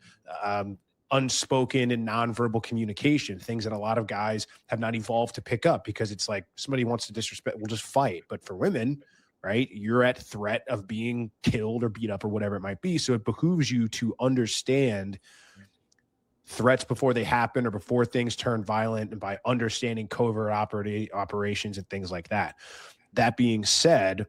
unspoken and nonverbal communication, things that a lot of guys have not evolved to pick up, because it's like somebody wants to disrespect, we'll just fight. But for women, right, you're at threat of being killed or beat up or whatever it might be. So it behooves you to understand threats before they happen or before things turn violent, and by understanding covert operations and things like that. That being said,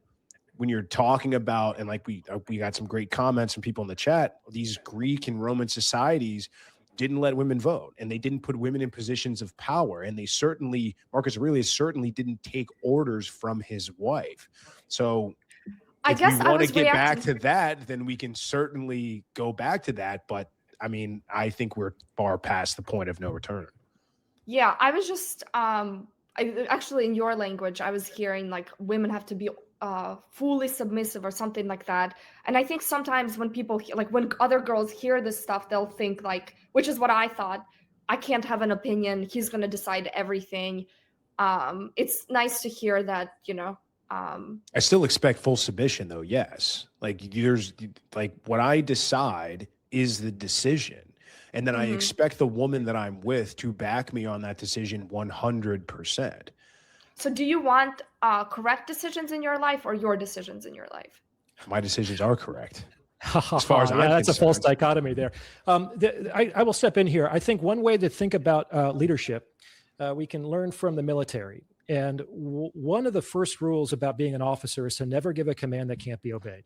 when you're talking about, and like we got some great comments from people in the chat, these Greek and Roman societies didn't let women vote, and they didn't put women in positions of power. And they certainly, Marcus Aurelius certainly didn't take orders from his wife. So if you want to get back to that, then we can certainly go back to that. But I mean, I think we're far past the point of no return. Yeah, I was just, actually in your language, I was hearing like women have to be fully submissive or something like that. And I think sometimes when people, like when other girls hear this stuff, they'll think like, which is what I thought, I can't have an opinion, he's going to decide everything. It's nice to hear that, I still expect full submission though. Yes. Like there's like what I decide is the decision. And then I expect the woman that I'm with to back me on that decision 100%. So do you want correct decisions in your life or your decisions in your life? My decisions are correct. As far as I'm that's concerned. A false dichotomy there. I will step in here. I think one way to think about leadership, we can learn from the military. And one of the first rules about being an officer is to never give a command that can't be obeyed.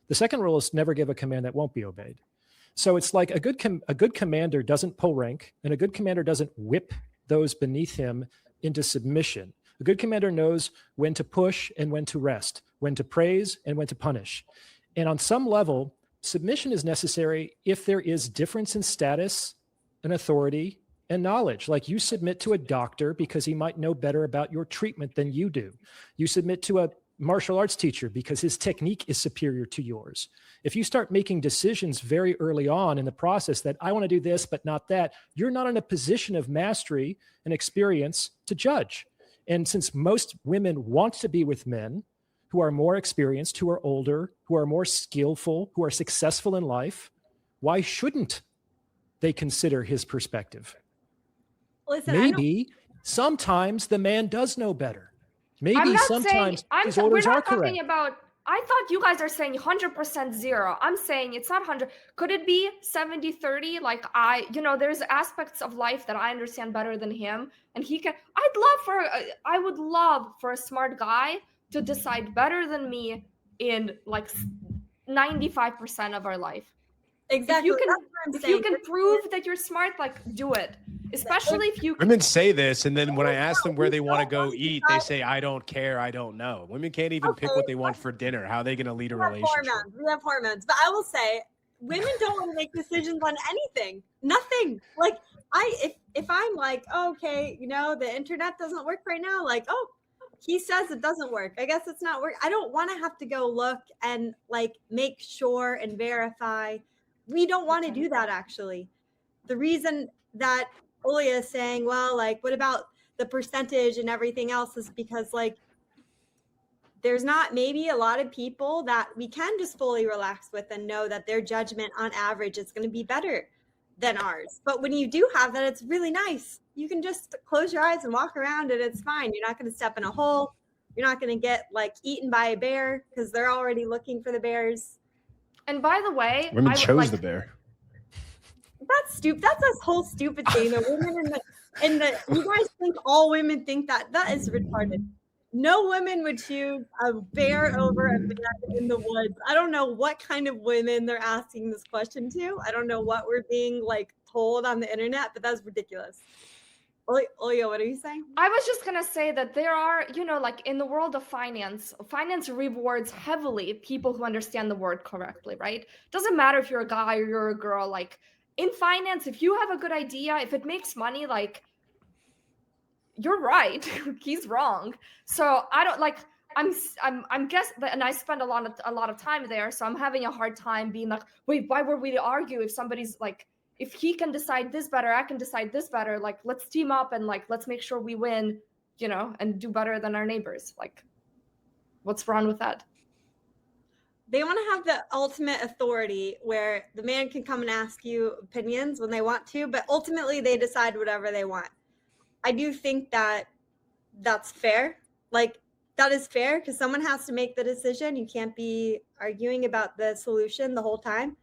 The second rule is never give a command that won't be obeyed. So it's like a good commander doesn't pull rank, and a good commander doesn't whip those beneath him into submission. A good commander knows when to push and when to rest, when to praise and when to punish. And on some level, submission is necessary if there is difference in status and authority and knowledge. Like you submit to a doctor because he might know better about your treatment than you do. You submit to a martial arts teacher because his technique is superior to yours. If you start making decisions very early on in the process that I want to do this, but not that, you're not in a position of mastery and experience to judge. And since most women want to be with men who are more experienced, who are older, who are more skillful, who are successful in life, why shouldn't they consider his perspective? Listen, maybe sometimes the man does know better. Maybe sometimes his orders are correct. I thought you guys are saying 100% zero. I'm saying it's not 100. Could it be 70-30? Like there's aspects of life that I understand better than him, and he can. I would love for a smart guy to decide better than me in like 95% of our life. Exactly. If you can prove that you're smart, like do it. Especially if you. Women say this, and then when I ask them where they want to go eat, they say, "I don't care, I don't know." Women can't even pick what they want for dinner. How are they going to lead a relationship? We have hormones, but I will say, women don't want to make decisions on anything. Nothing. Like if I'm like, oh, okay, the internet doesn't work right now. Like, oh, he says it doesn't work. I guess it's not work. I don't want to have to go look and like make sure and verify. We don't want to do that, actually. The reason that Olya is saying, well, like, what about the percentage and everything else, is because like there's not maybe a lot of people that we can just fully relax with and know that their judgment on average is going to be better than ours. But when you do have that, it's really nice. You can just close your eyes and walk around and it's fine. You're not going to step in a hole. You're not going to get like eaten by a bear because they're already looking for the bears. And by the way, Women I would chose like the bear. That's stupid. That's a whole stupid thing. The women you guys think all women think that. That is retarded. No women would choose a bear over a man in the woods. I don't know what kind of women they're asking this question to. I don't know what we're being like told on the internet, but that's ridiculous. Olya, what are you saying? I was just gonna say that there are, like in the world of finance rewards heavily people who understand the word correctly, right? Doesn't matter if you're a guy or you're a girl. Like in finance, if you have a good idea, if it makes money, like you're right, he's wrong. So I don't like. I'm guessing, and I spend a lot of time there, so I'm having a hard time being like, wait, why were we to argue if somebody's like, if he can decide this better, I can decide this better. Like, let's team up and like, let's make sure we win, and do better than our neighbors. Like, what's wrong with that? They want to have the ultimate authority where the man can come and ask you opinions when they want to, but ultimately they decide whatever they want. I do think that that's fair. Like, that is fair because someone has to make the decision. You can't be arguing about the solution the whole time.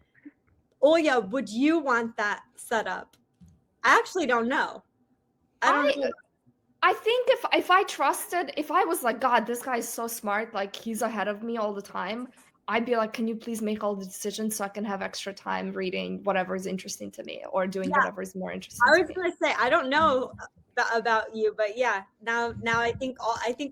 Olya, would you want that set up? I actually don't know. I don't know. I think if I trusted, if I was like, God, this guy's so smart, like he's ahead of me all the time, I'd be like, can you please make all the decisions so I can have extra time reading whatever is interesting to me or doing whatever is more interesting to me. I was going to say, I don't know about you, but yeah, now I think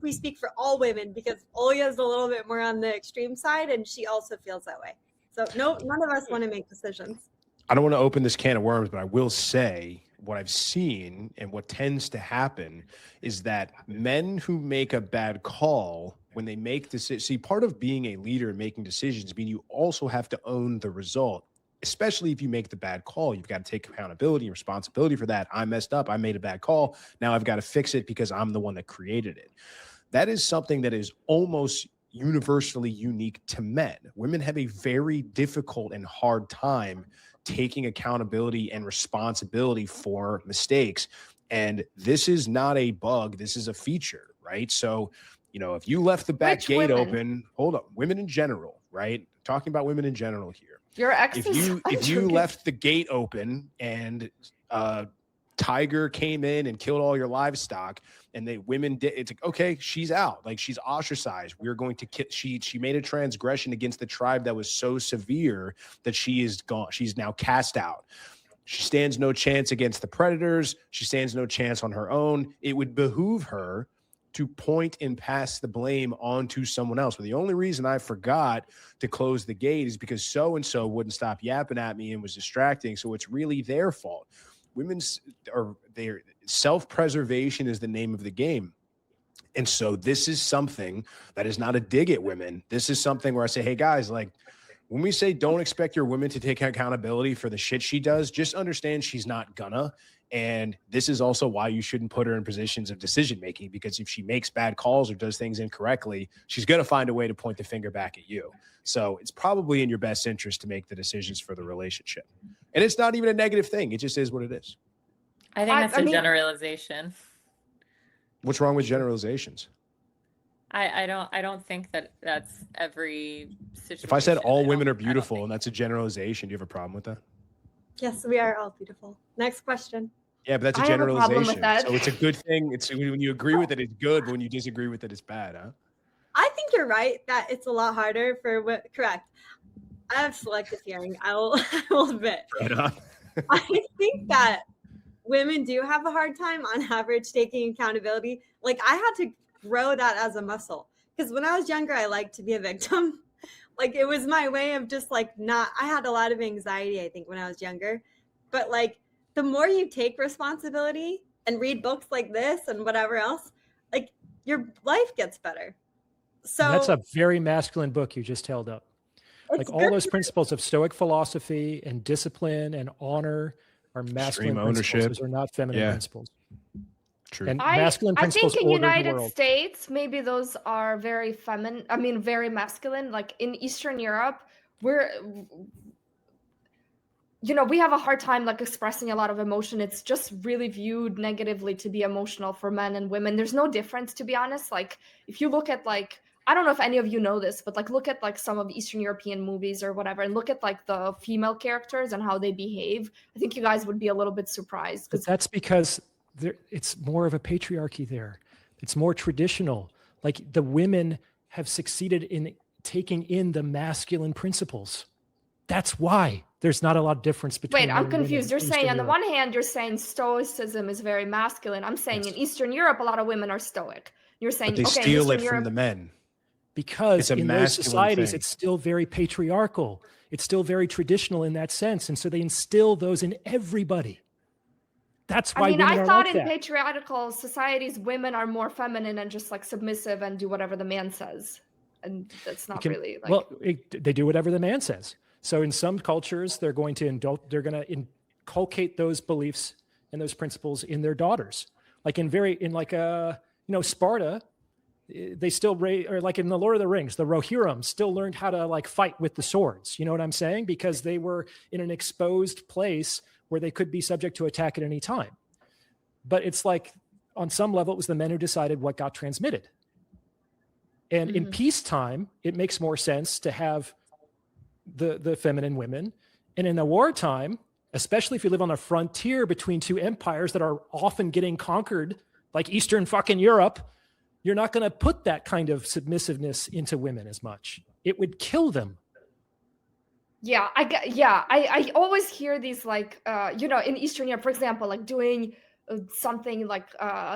we speak for all women because Olya is a little bit more on the extreme side and she also feels that way. So no, none of us want to make decisions. I don't want to open this can of worms, but I will say what I've seen and what tends to happen is that men who make a bad call, when they make decisions, see, part of being a leader and making decisions mean you also have to own the result, especially if you make the bad call. You've got to take accountability and responsibility for that. I messed up. I made a bad call. Now I've got to fix it because I'm the one that created it. That is something that is almost universally unique to men. Women have a very difficult and hard time taking accountability and responsibility for mistakes. And this is not a bug. This is a feature, right? So, if you left the back gate open, hold up, women in general, right? Talking about women in general here. Your ex if you left the gate open and tiger came in and killed all your livestock and women did, it's like, okay, she's out. Like she's ostracized. We're going to kill. She made a transgression against the tribe that was so severe that she is gone. She's now cast out. She stands no chance against the predators. She stands no chance on her own. It would behoove her to point and pass the blame onto someone else. But the only reason I forgot to close the gate is because so-and-so wouldn't stop yapping at me and was distracting. So it's really their fault. Their self-preservation is the name of the game. And so this is something that is not a dig at women. This is something where I say, hey guys, like when we say don't expect your woman to take accountability for the shit she does, just understand she's not gonna. And this is also why you shouldn't put her in positions of decision-making, because if she makes bad calls or does things incorrectly, she's going to find a way to point the finger back at you. So it's probably in your best interest to make the decisions for the relationship. And it's not even a negative thing. It just is what it is. I think that's a generalization. What's wrong with generalizations? I don't think that that's every situation. If I said all women are beautiful and that's a generalization, do you have a problem with that? Yes, we are all beautiful. Next question. Yeah, but that's a generalization. So it's a good thing. It's when you agree with it, it's good. But when you disagree with it, it's bad, huh? I think you're right that it's a lot harder for correct. I have selective hearing. I will admit. Right on. I think that women do have a hard time on average taking accountability. Like I had to grow that as a muscle because when I was younger, I liked to be a victim. Like it was my way of just like I had a lot of anxiety, I think, when I was younger. But like the more you take responsibility and read books like this and whatever else, like your life gets better. So And that's a very masculine book you just held up. it's Like all good those for- principles of Stoic philosophy and discipline and honor are masculine Extreme principles. ownership. Those are not feminine Yeah. principles. True. And masculine I principles think in order the United world. States, maybe those are very feminine. I mean, very masculine. Like in Eastern Europe, we're, we have a hard time like expressing a lot of emotion. It's just really viewed negatively to be emotional for men and women. There's no difference, to be honest. Like if you look at like, I don't know if any of you know this, but like look at like some of Eastern European movies or whatever, and look at like the female characters and how they behave. I think you guys would be a little bit surprised But because that's because it's more of a patriarchy there. It's more traditional. Like the women have succeeded in taking in the masculine principles. That's why there's not a lot of difference between. wait, men I'm and women confused. You're in saying Eastern on the Europe. one hand, you're saying stoicism is very masculine. I'm saying Yes. in Eastern Europe, a lot of women are stoic. You're saying But they okay, in steal Eastern it Europe, from the men. Because It's a in those masculine societies, thing. it's still very patriarchal. It's still very traditional in that sense. And so they instill those in everybody. That's why I mean, women I are thought like in that. patriarchal societies, women are more feminine and just like submissive and do whatever the man says. And that's not really like. Well, they do whatever the man says. So in some cultures, they're going to inculcate those beliefs and those principles in their daughters. Like Sparta, they still or like in the Lord of the Rings, the Rohirrim still learned how to like fight with the swords. You know what I'm saying? Because they were in an exposed place where they could be subject to attack at any time. But it's like on some level, it was the men who decided what got transmitted. And in peacetime, it makes more sense to have the feminine women. And in a wartime, especially if you live on a frontier between two empires that are often getting conquered, like Eastern fucking Europe, you're not going to put that kind of submissiveness into women as much. It would kill them. Yeah, I always hear these like, in Eastern Europe, for example, like doing something like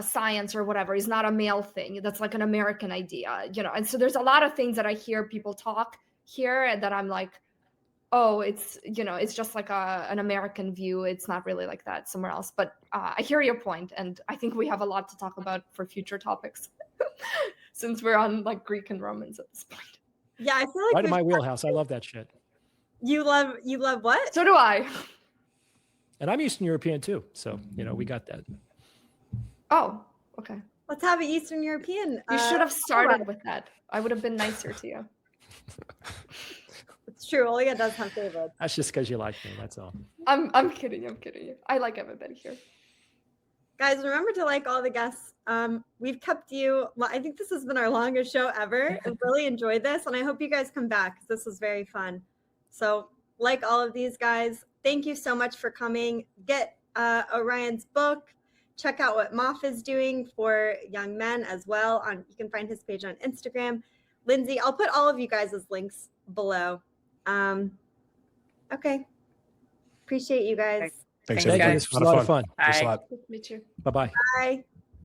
science or whatever is not a male thing. That's like an American idea, And so there's a lot of things that I hear people talk here and that I'm like, oh, it's, it's just like an American view. It's not really like that somewhere else. But I hear your point, and I think we have a lot to talk about for future topics since we're on like Greek and Romans at this point. Yeah, I feel like Right in my wheelhouse. I love that shit. you love what? So do I. And I'm Eastern European too. So, we got that. Oh, okay. Let's have an Eastern European. You should have started with that. I would have been nicer to you. It's true. Olya does have favorites. That's just because you like me. That's all. I'm kidding. I like everybody here. Guys, remember to like all the guests. We've kept you. I think this has been our longest show ever. I really enjoyed this, and I hope you guys come back because this was very fun. So, like all of these guys, thank you so much for coming. Get Orion's book. Check out what Moff is doing for young men as well. You can find his page on Instagram. Lindsey, I'll put all of you guys' links below. Okay. Appreciate you guys. Thanks, Thank you. everybody. This was a lot of fun. Thanks a Bye. lot. Me too. Bye-bye. Bye.